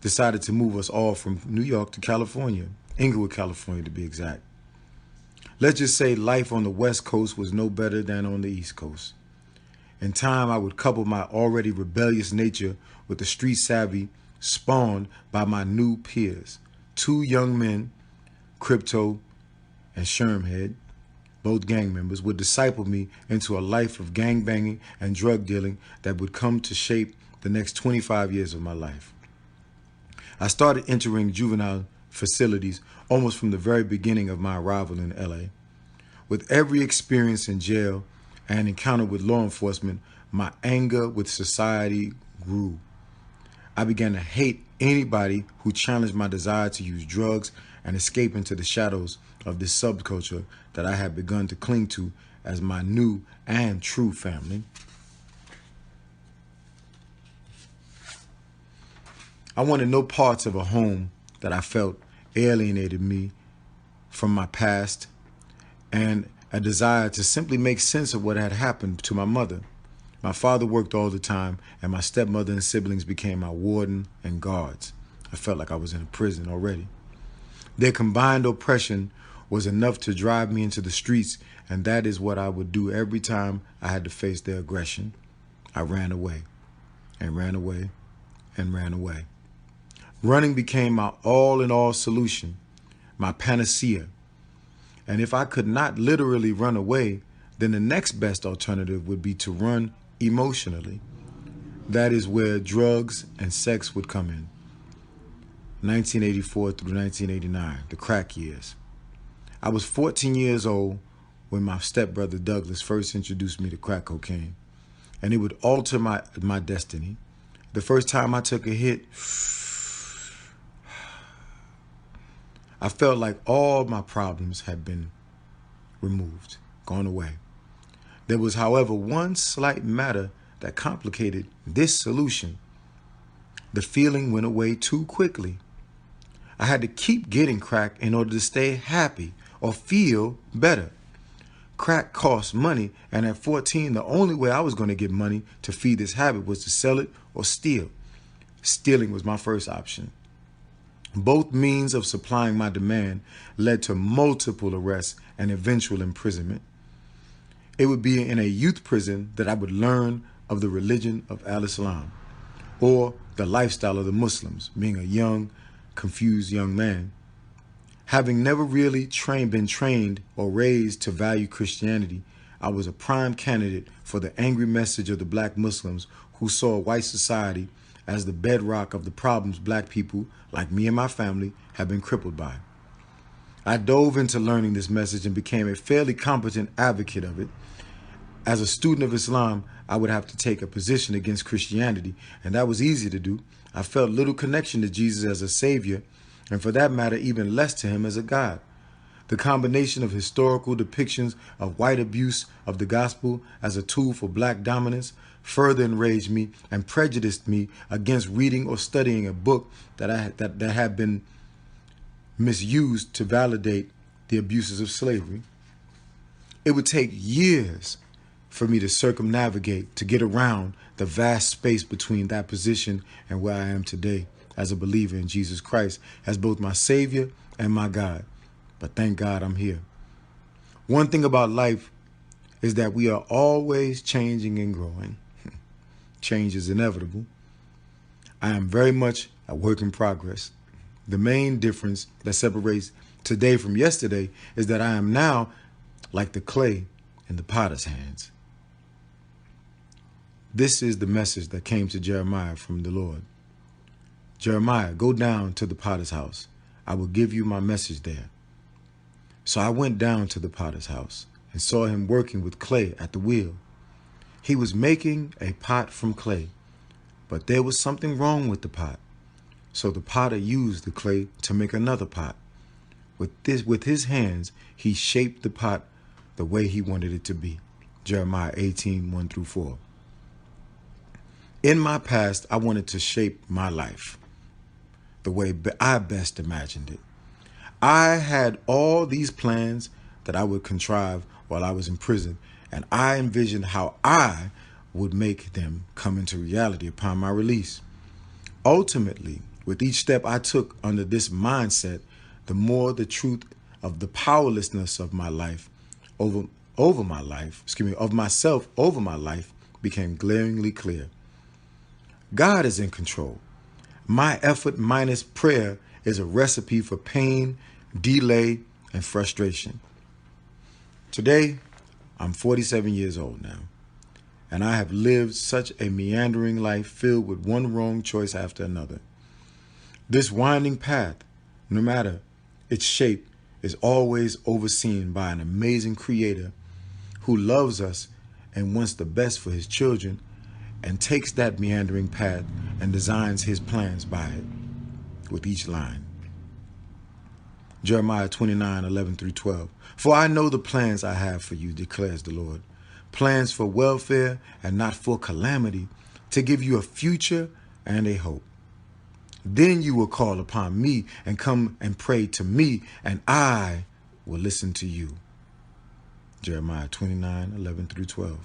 decided to move us all from New York to California, Inglewood, California to be exact. Let's just say life on the West Coast was no better than on the East Coast. In time, I would couple my already rebellious nature with the street savvy spawned by my new peers, 2 young men, Crypto and Shermhead, both gang members, would disciple me into a life of gangbanging and drug dealing that would come to shape the next 25 years of my life. I started entering juvenile facilities almost from the very beginning of my arrival in LA. With every experience in jail and encounter with law enforcement, my anger with society grew. I began to hate anybody who challenged my desire to use drugs and escape into the shadows of this subculture that I had begun to cling to as my new and true family. I wanted no parts of a home that I felt alienated me from my past and a desire to simply make sense of what had happened to my mother. My father worked all the time, and my stepmother and siblings became my warden and guards. I felt like I was in a prison already. Their combined oppression was enough to drive me into the streets, and that is what I would do every time I had to face their aggression. I ran away, and ran away, and ran away. Running became my all-in-all solution, my panacea. And if I could not literally run away, then the next best alternative would be to run emotionally. That is where drugs and sex would come in. 1984 through 1989, the crack years. I was 14 years old when my stepbrother Douglas first introduced me to crack cocaine, and it would alter my destiny. The first time I took a hit, I felt like all my problems had been removed, gone away. There was, however, one slight matter that complicated this solution. The feeling went away too quickly. I had to keep getting crack in order to stay happy or feel better. Crack costs money, and at 14, the only way I was going to get money to feed this habit was to sell it or steal. Stealing was my first option. Both means of supplying my demand led to multiple arrests and eventual imprisonment. It would be in a youth prison that I would learn of the religion of Al-Islam, or the lifestyle of the Muslims, being a young, confused young man. Having never really been trained or raised to value Christianity, I was a prime candidate for the angry message of the black Muslims who saw white society as the bedrock of the problems black people, like me and my family, have been crippled by. I dove into learning this message and became a fairly competent advocate of it. As a student of Islam, I would have to take a position against Christianity, and that was easy to do. I felt little connection to Jesus as a savior, and for that matter, even less to him as a God. The combination of historical depictions of white abuse of the gospel as a tool for black dominance further enraged me and prejudiced me against reading or studying a book that had been misused to validate the abuses of slavery. It would take years for me to circumnavigate, to get around the vast space between that position and where I am today as a believer in Jesus Christ as both my Savior and my God. But thank God I'm here. One thing about life is that we are always changing and growing. Change is inevitable. I am very much a work in progress. The main difference that separates today from yesterday is that I am now like the clay in the potter's hands. This is the message that came to Jeremiah from the Lord. Jeremiah, go down to the potter's house. I will give you my message there. So I went down to the potter's house and saw him working with clay at the wheel. He was making a pot from clay, but there was something wrong with the pot. So the potter used the clay to make another pot. With his hands, he shaped the pot the way he wanted it to be. Jeremiah 18, 1-4. In my past, I wanted to shape my life the way I best imagined it. I had all these plans that I would contrive while I was in prison, and I envisioned how I would make them come into reality upon my release. Ultimately, with each step I took under this mindset, the more the truth of the powerlessness of my life of myself over my life became glaringly clear. God is in control. My effort minus prayer is a recipe for pain, delay, and frustration. Today, I'm 47 years old now, and I have lived such a meandering life filled with one wrong choice after another. This winding path, no matter its shape, is always overseen by an amazing creator who loves us and wants the best for his children and takes that meandering path and designs his plans by it with each line. Jeremiah 29, 11-12. For I know the plans I have for you, declares the Lord. Plans for welfare and not for calamity, to give you a future and a hope. Then you will call upon me and come and pray to me, and I will listen to you. Jeremiah 29, 11-12.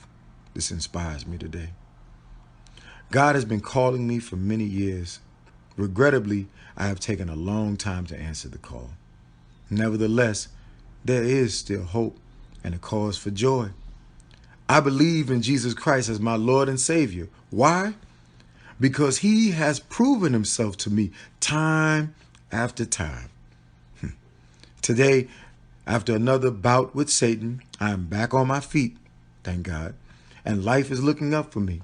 This inspires me today. God has been calling me for many years. Regrettably, I have taken a long time to answer the call. Nevertheless, there is still hope and a cause for joy. I believe in Jesus Christ as my Lord and Savior. Why? Because he has proven himself to me time after time. Today, after another bout with Satan, I am back on my feet, thank God, and life is looking up for me.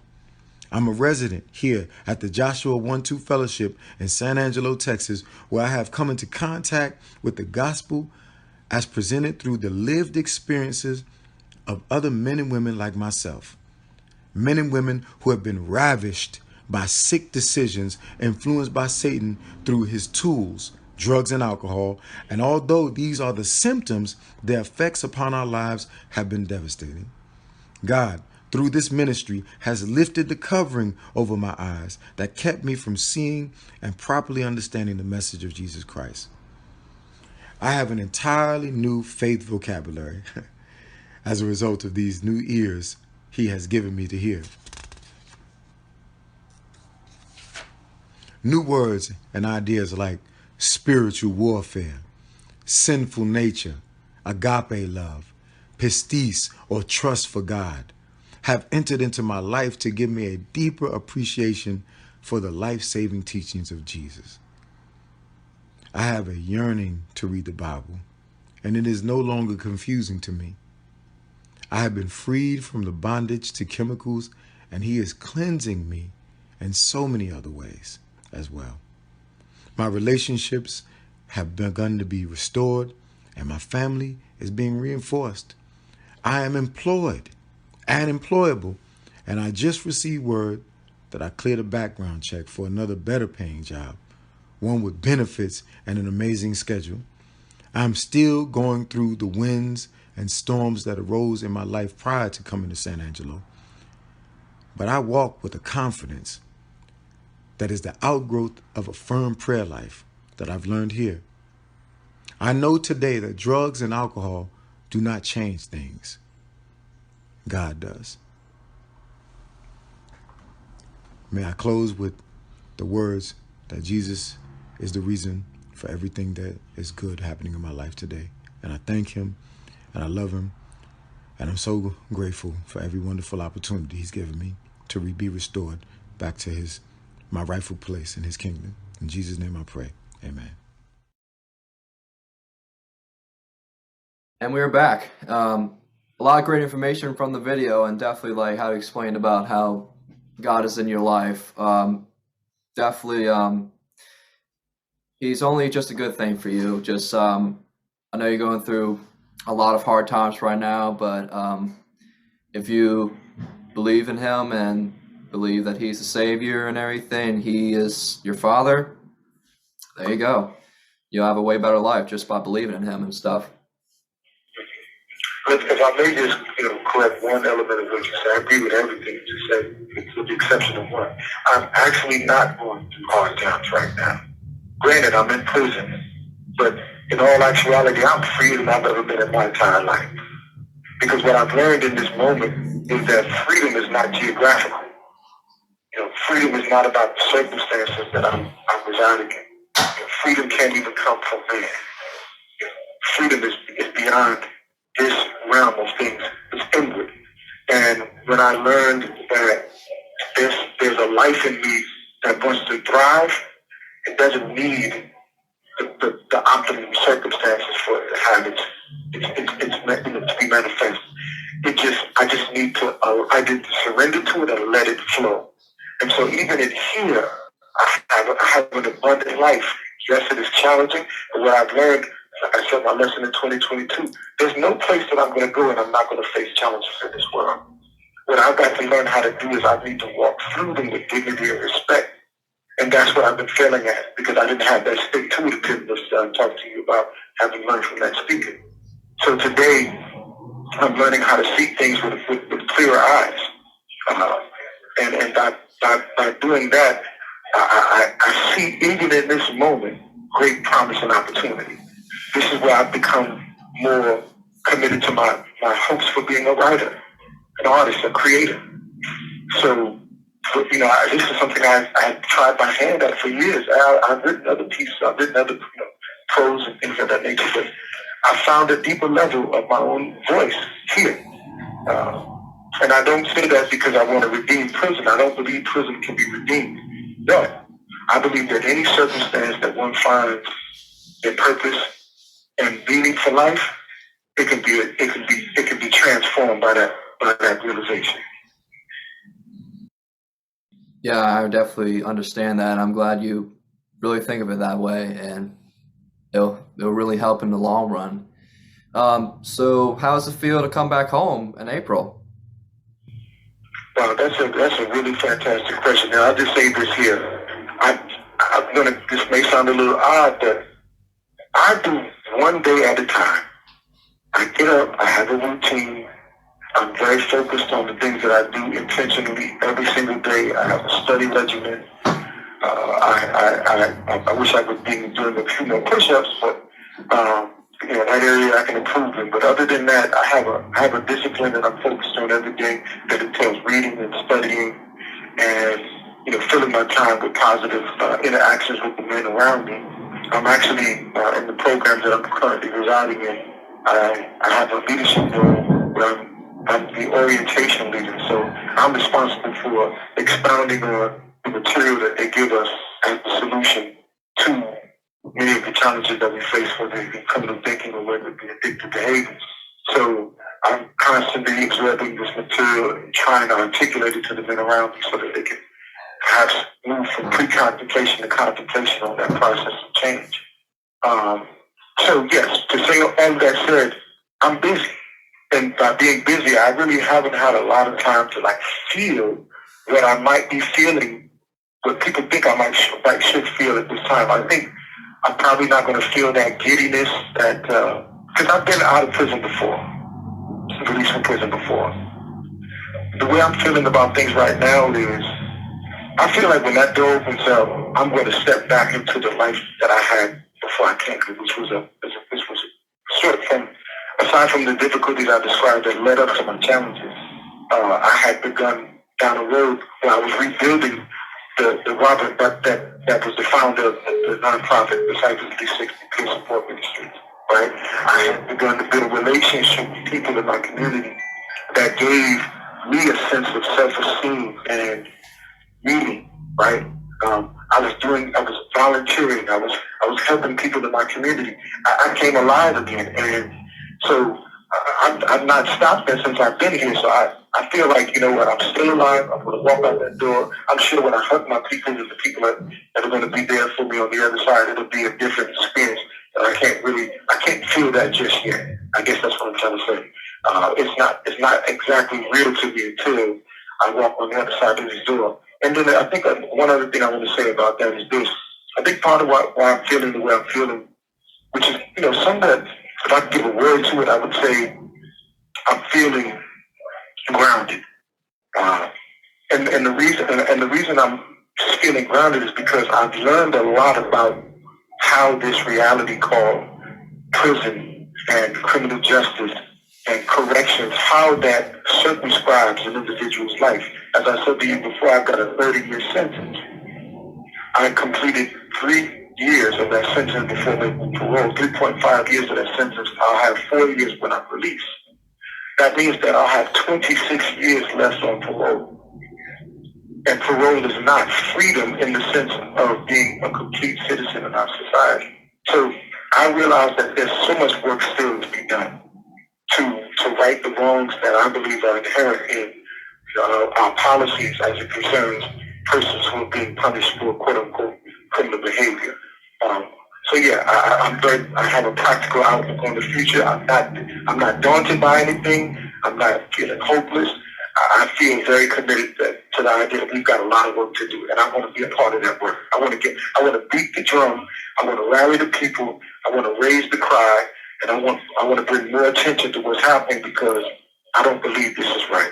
I'm a resident here at the Joshua 1-2 Fellowship in San Angelo, Texas, where I have come into contact with the gospel as presented through the lived experiences of other men and women like myself. Men and women who have been ravished by sick decisions influenced by Satan through his tools, drugs and alcohol. And although these are the symptoms, their effects upon our lives have been devastating. God, through this ministry has lifted the covering over my eyes that kept me from seeing and properly understanding the message of Jesus Christ. I have an entirely new faith vocabulary as a result of these new ears he has given me to hear. New words and ideas like spiritual warfare, sinful nature, agape love, pistis or trust for God have entered into my life to give me a deeper appreciation for the life-saving teachings of Jesus. I have a yearning to read the Bible, and it is no longer confusing to me. I have been freed from the bondage to chemicals, and he is cleansing me in so many other ways as well. My relationships have begun to be restored, and my family is being reinforced. I am employed and employable, and I just received word that I cleared a background check for another better paying job, one with benefits and an amazing schedule. I'm still going through the winds and storms that arose in my life prior to coming to San Angelo, but I walk with a confidence that is the outgrowth of a firm prayer life that I've learned here. I know today that drugs and alcohol do not change things. God does. May I close with the words that Jesus is the reason for everything that is good happening in my life today. And I thank him, and I love him, and I'm so grateful for every wonderful opportunity he's given me to be restored back to my rightful place in his kingdom. In Jesus' name I pray. Amen. And we're back. A lot of great information from the video, and definitely like how you explained about how God is in your life. Definitely, he's only just a good thing for you. Just, I know you're going through a lot of hard times right now, but if you believe in him and believe that he's the savior and everything, he is your father, there you go. You'll have a way better life just by believing in him and stuff. If I may just, correct one element of what you said, I agree with everything you said, with the exception of one. I'm actually not going through hard times right now. Granted, I'm in prison, but in all actuality, I'm freer than I've ever been in my entire life. Because what I've learned in this moment is that freedom is not geographical. Freedom is not about the circumstances that I'm residing in. Freedom can't even come from man. Freedom is beyond this realm of things. It's inward. And when I learned that there's a life in me that wants to thrive, it doesn't need the optimum circumstances for it to have it's meant to be manifest. I just need to surrender to it and let it flow. And so even in here, I have an abundant life. Yes, it is challenging, but what I've learned, like I said, my lesson in 2022, there's no place that I'm going to go and I'm not going to face challenges in this world. What I've got to learn how to do is I need to walk through them with dignity and respect. And that's what I've been failing at, because I didn't have that stick-to-itiveness that I'm talking to you about, having learned from that speaker. So today, I'm learning how to see things with clearer eyes. And by doing that, I see, even in this moment, great promise and opportunity. This is where I've become more committed to my hopes for being a writer, an artist, a creator. So, this is something I've tried my hand at for years. I've written other pieces, I've written other prose and things of that nature, but I found a deeper level of my own voice here. And I don't say that because I want to redeem prison. I don't believe prison can be redeemed. No, I believe that any circumstance that one finds their purpose and meaning for life, it can be transformed by that realization. Yeah, I definitely understand that. I'm glad you really think of it that way, and it'll really help in the long run. So how does it feel to come back home in April? Wow, that's a really fantastic question. Now, I'll just say this here. This may sound a little odd, but I do one day at a time. I get up, I have a routine, I'm very focused on the things that I do intentionally every single day. I have a study regimen. I wish I would be doing a few more push-ups, but that area I can improve in. But other than that, I have a discipline that I'm focused on every day that entails reading and studying, and filling my time with positive interactions with the men around me. I'm actually in the programs that I'm currently residing in. I have a leadership role where I'm the orientation leader, so I'm responsible for expounding on the material that they give us as the solution to many of the challenges that we face, whether it be criminal thinking or whether it be addictive behavior. So I'm constantly absorbing this material and trying to articulate it to the men around me so that they can perhaps move from pre-contemplation to contemplation on that process of change. So yes, to say all that said, I'm busy. And by being busy, I really haven't had a lot of time to feel what I might be feeling, what people think I should feel at this time. I think I'm probably not going to feel that giddiness because I've been out of prison before, released from prison before. The way I'm feeling about things right now is I feel like when that door opens up, I'm going to step back into the life that I had before I came here, which was sort of aside from the difficulties I described that led up to my challenges. I had begun down a road where I was rebuilding the Robert that was the founder of the nonprofit Disciples 360 Peer Support Ministry. Right? I had begun to build relationships with people in my community that gave me a sense of self-esteem and meeting. Right? I was volunteering. I was helping people in my community. I came alive again, and so I've not stopped that since I've been here. So I feel like, I'm still alive. I'm going to walk out that door. I'm sure when I hug my people and the people that are going to be there for me on the other side, it'll be a different experience. And I can't feel that just yet. I guess that's what I'm trying to say. It's not exactly real to me until I walk on the other side of this door. And then I think one other thing I want to say about that is this. I think part of why I'm feeling the way I'm feeling, which is, somewhat, if I could give a word to it, I would say I'm feeling grounded. And the reason I'm feeling grounded is because I've learned a lot about how this reality called prison and criminal justice and corrections, how that circumscribes an individual's life. As I said to you before, I've got a 30-year sentence. I completed 3 years of that sentence before making parole. 3.5 years of that sentence. I'll have 4 years when I'm released. That means that I'll have 26 years left on parole. And parole is not freedom in the sense of being a complete citizen in our society. So I realize that there's so much work still to be done to right the wrongs that I believe are inherent in our policies as it concerns persons who are being punished for quote-unquote criminal behavior. So yeah, I have a practical outlook on the future. I'm not daunted by anything. I'm not feeling hopeless. I feel very committed to the idea that we've got a lot of work to do, and I want to be a part of that work. I want to beat the drum. I want to rally the people. I want to raise the cry, and I want to bring more attention to what's happening because I don't believe this is right.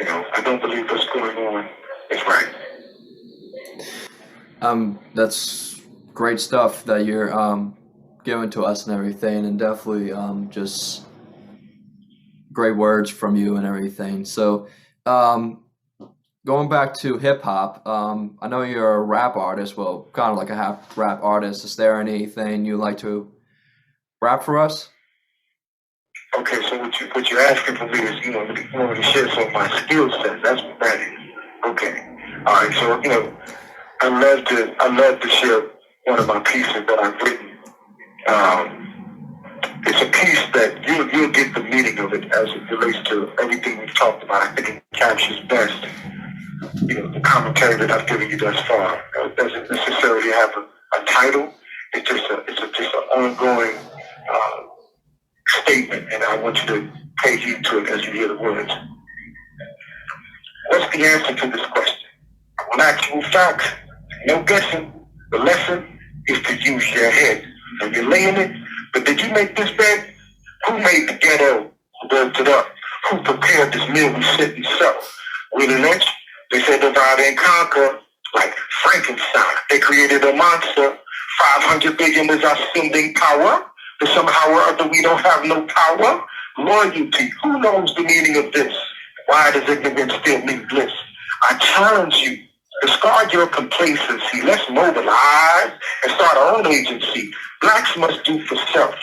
I don't believe what's going on is right. That's great stuff that you're giving to us and everything, and definitely just great words from you and everything. So going back to hip hop, I know you're a rap artist, well, kind of like a half rap artist. Is there anything you'd like to rap for us? Okay, so what you're asking for me is, you want me to share some of my skill set. That's what that is. Okay. All right, so, I love to share one of my pieces that I've written. It's a piece that you'll get the meaning of it as it relates to everything we've talked about. I think it captures best, the commentary that I've given you thus far. It doesn't necessarily have a title. It's just an ongoing statement, and I want you to pay heed to it as you hear the words. What's the answer to this question? On actual facts, no guessing. The lesson is to use your head. And you're laying it, but did you make this bed? Who made the ghetto? Who built it up? who prepared this meal we sit and sell. Willie Lynch, they said divide and conquer like Frankenstein. They created a monster. 500 billion is our spending power. But somehow or other we don't have no power. Loyalty, who knows the meaning of this? Why does ignorance still mean bliss? I challenge you, discard your complacency. Let's mobilize and start our own agency. Blacks must do for self.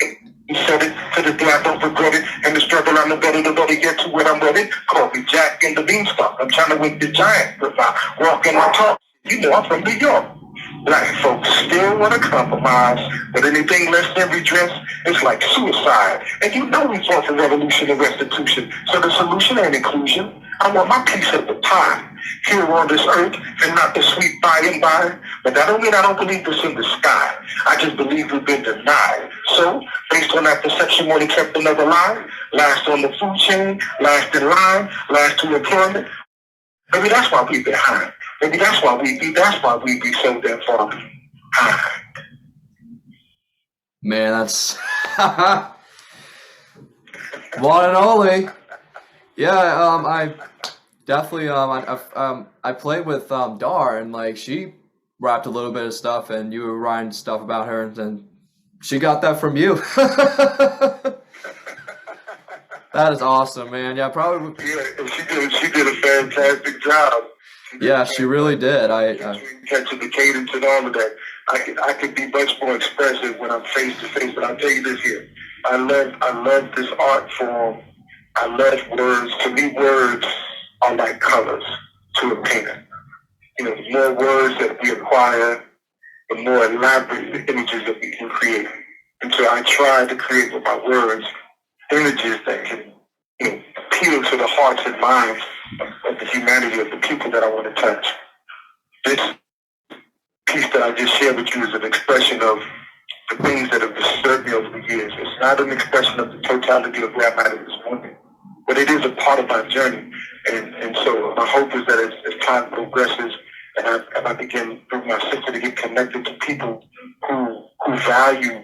He said it to the day I don't regret it. And the struggle I'm the better get to when I'm ready. Call me Jack and the Beanstalk. I'm trying to wake the giant with my walk and my talk. You know I'm from New York. Black folks still want to compromise, but anything less than redress is like suicide. And you know we fought for revolution and restitution. So the solution ain't inclusion. I want my piece of the pie here on this earth and not the sweet by and by. But that don't mean I don't believe this in the sky. I just believe we've been denied. So, based on that perception, when kept another lie, last on the food chain, last in line, last to employment. Maybe that's why we behind. Maybe that's why we be so damn far behind. Man, that's one and only. Yeah, I definitely I played with Dar, and like she rapped a little bit of stuff, and you were writing stuff about her, and then she got that from you. That is awesome, man. Yeah, probably. Yeah, and she did a fantastic job. She really did. Catching the cadence and all of that. I could be much more expressive when I'm face to face, but I'll tell you this here. I love this art form. I love words. To me, words are like colors to a painter. You know, the more words that we acquire, the more elaborate the images that we can create. And so I try to create with my words images that can, you know, appeal to the hearts and minds of the humanity of the people that I want to touch. This piece that I just shared with you is an expression of the things that have disturbed me over the years. It's not an expression of the totality of where I'm at this moment, but it is a part of my journey. And so my hope is that as time progresses and I begin through my sister to get connected to people who value,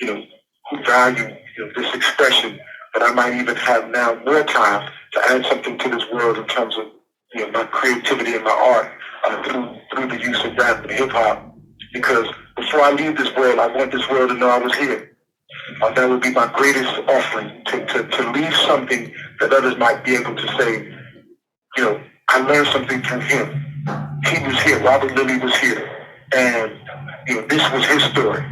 this expression, that I might even have now more time to add something to this world in terms of, my creativity and my art through the use of rap and hip hop. Because before I leave this world, I want this world to know I was here. That would be my greatest offering, to leave something that others might be able to say, I learned something from him. He was here. Robert Lilly was here. And, this was his story.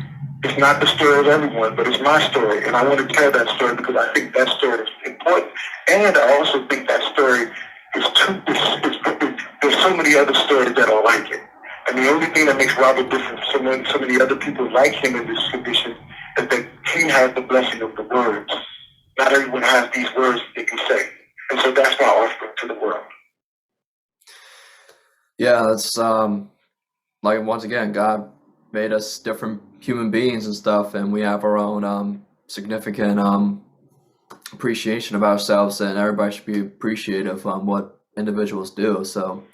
It's not the story of everyone, but it's my story. And I want to tell that story because I think that story is important. And I also think that story is there's so many other stories that are like it. And the only thing that makes Robert different from so many other people like him in this condition is that he has the blessing of the words. Not everyone has these words they can say. And so that's my offering to the world. Yeah, that's like, once again, God made us different human beings and stuff, and we have our own significant appreciation of ourselves, and everybody should be appreciative of what individuals do. So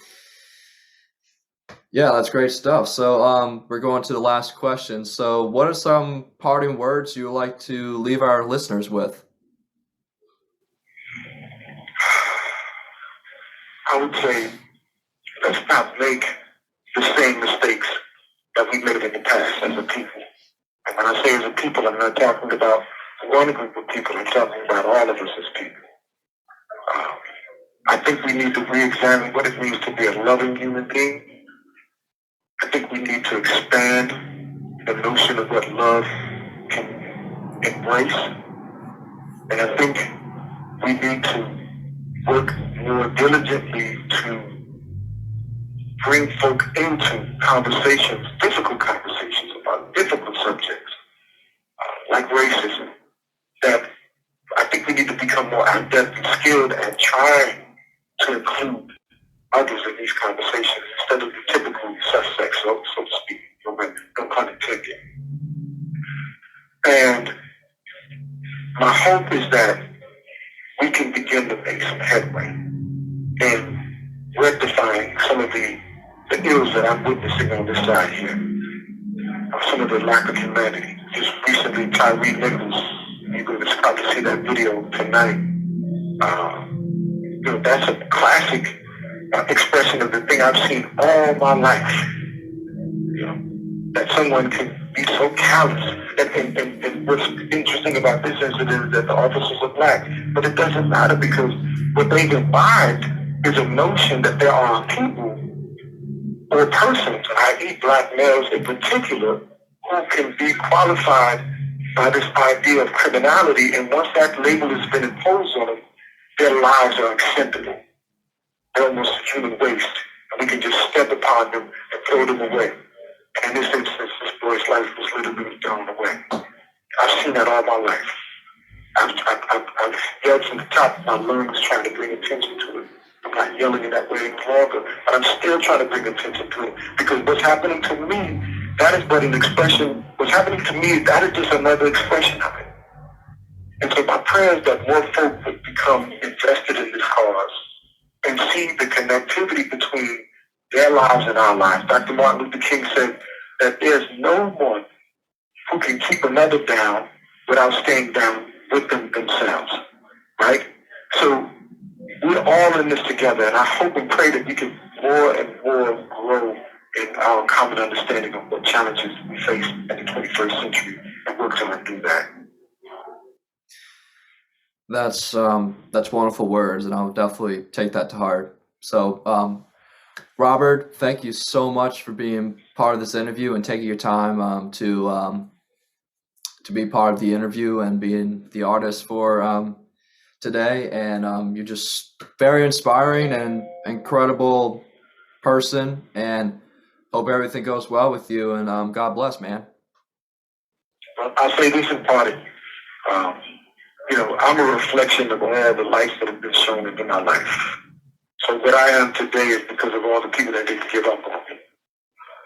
yeah, that's great stuff. So we're going to the last question. So what are some parting words you would like to leave our listeners with? I would say, let's not make the same mistakes that we made in the past as a people. And when I say as a people, I'm not talking about one group of people. I'm talking about all of us as people. I think we need to re-examine what it means to be a loving human being. I think we need to expand the notion of what love can embrace. And I think we need to work more diligently to bring folk into conversations, difficult conversations about difficult subjects, like racism, that I think we need to become more adept and skilled at trying to include others in these conversations instead of the typical suspects, so to speak, no pun intended. And my hope is that we can begin to make some headway in rectifying some of the ills that I'm witnessing on this side here, some of the lack of humanity. Just recently, Tyree Nichols, you're going to start to see that video tonight. That's a classic expression of the thing I've seen all my life. That someone can be so callous. And what's interesting about this incident is that the officers are black, but it doesn't matter because what they've imbibed is a notion that there are people or persons, i.e. black males in particular, who can be qualified by this idea of criminality, and once that label has been imposed on them, their lives are acceptable. They're almost human waste, and we can just step upon them and throw them away. And in this instance, this boy's life was literally thrown away. I've seen that all my life. I've yelled from the top of my lungs trying to bring attention to it. I'm not yelling in that way any longer, but I'm still trying to bring attention to it because what's happening to me, that is but an expression. What's happening to me, that is just another expression of it. And so my prayer is that more folk would become invested in this cause and see the connectivity between their lives and our lives. Dr. Martin Luther King said that there's no one who can keep another down without staying down with them themselves, right? So we're all in this together, and I hope and pray that we can more and more grow in our common understanding of what challenges we face in the 21st century and work to undo that. That's wonderful words, and I'll definitely take that to heart. So, Robert, thank you so much for being part of this interview and taking your time to be part of the interview and being the artist for today. And you're just very inspiring and incredible person. And hope everything goes well with you. And God bless, man. Well, I'll say this in parting. I'm a reflection of all the lights that have been shown into my life. So what I am today is because of all the people that didn't give up on me.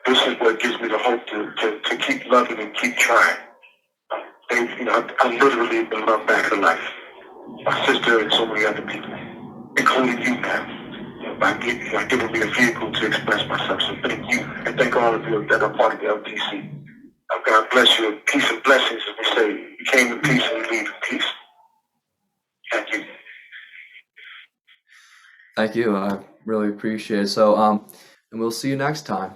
This is what gives me the hope to keep loving and keep trying. I literally been loved back to life. My sister and so many other people, including you, man. By giving me a vehicle to express myself. So thank you, and thank all of you that are part of the LTC. God bless you. Peace and blessings, as we say. You came in peace and you leave in peace. Thank you. Thank you. I really appreciate it. So, and we'll see you next time.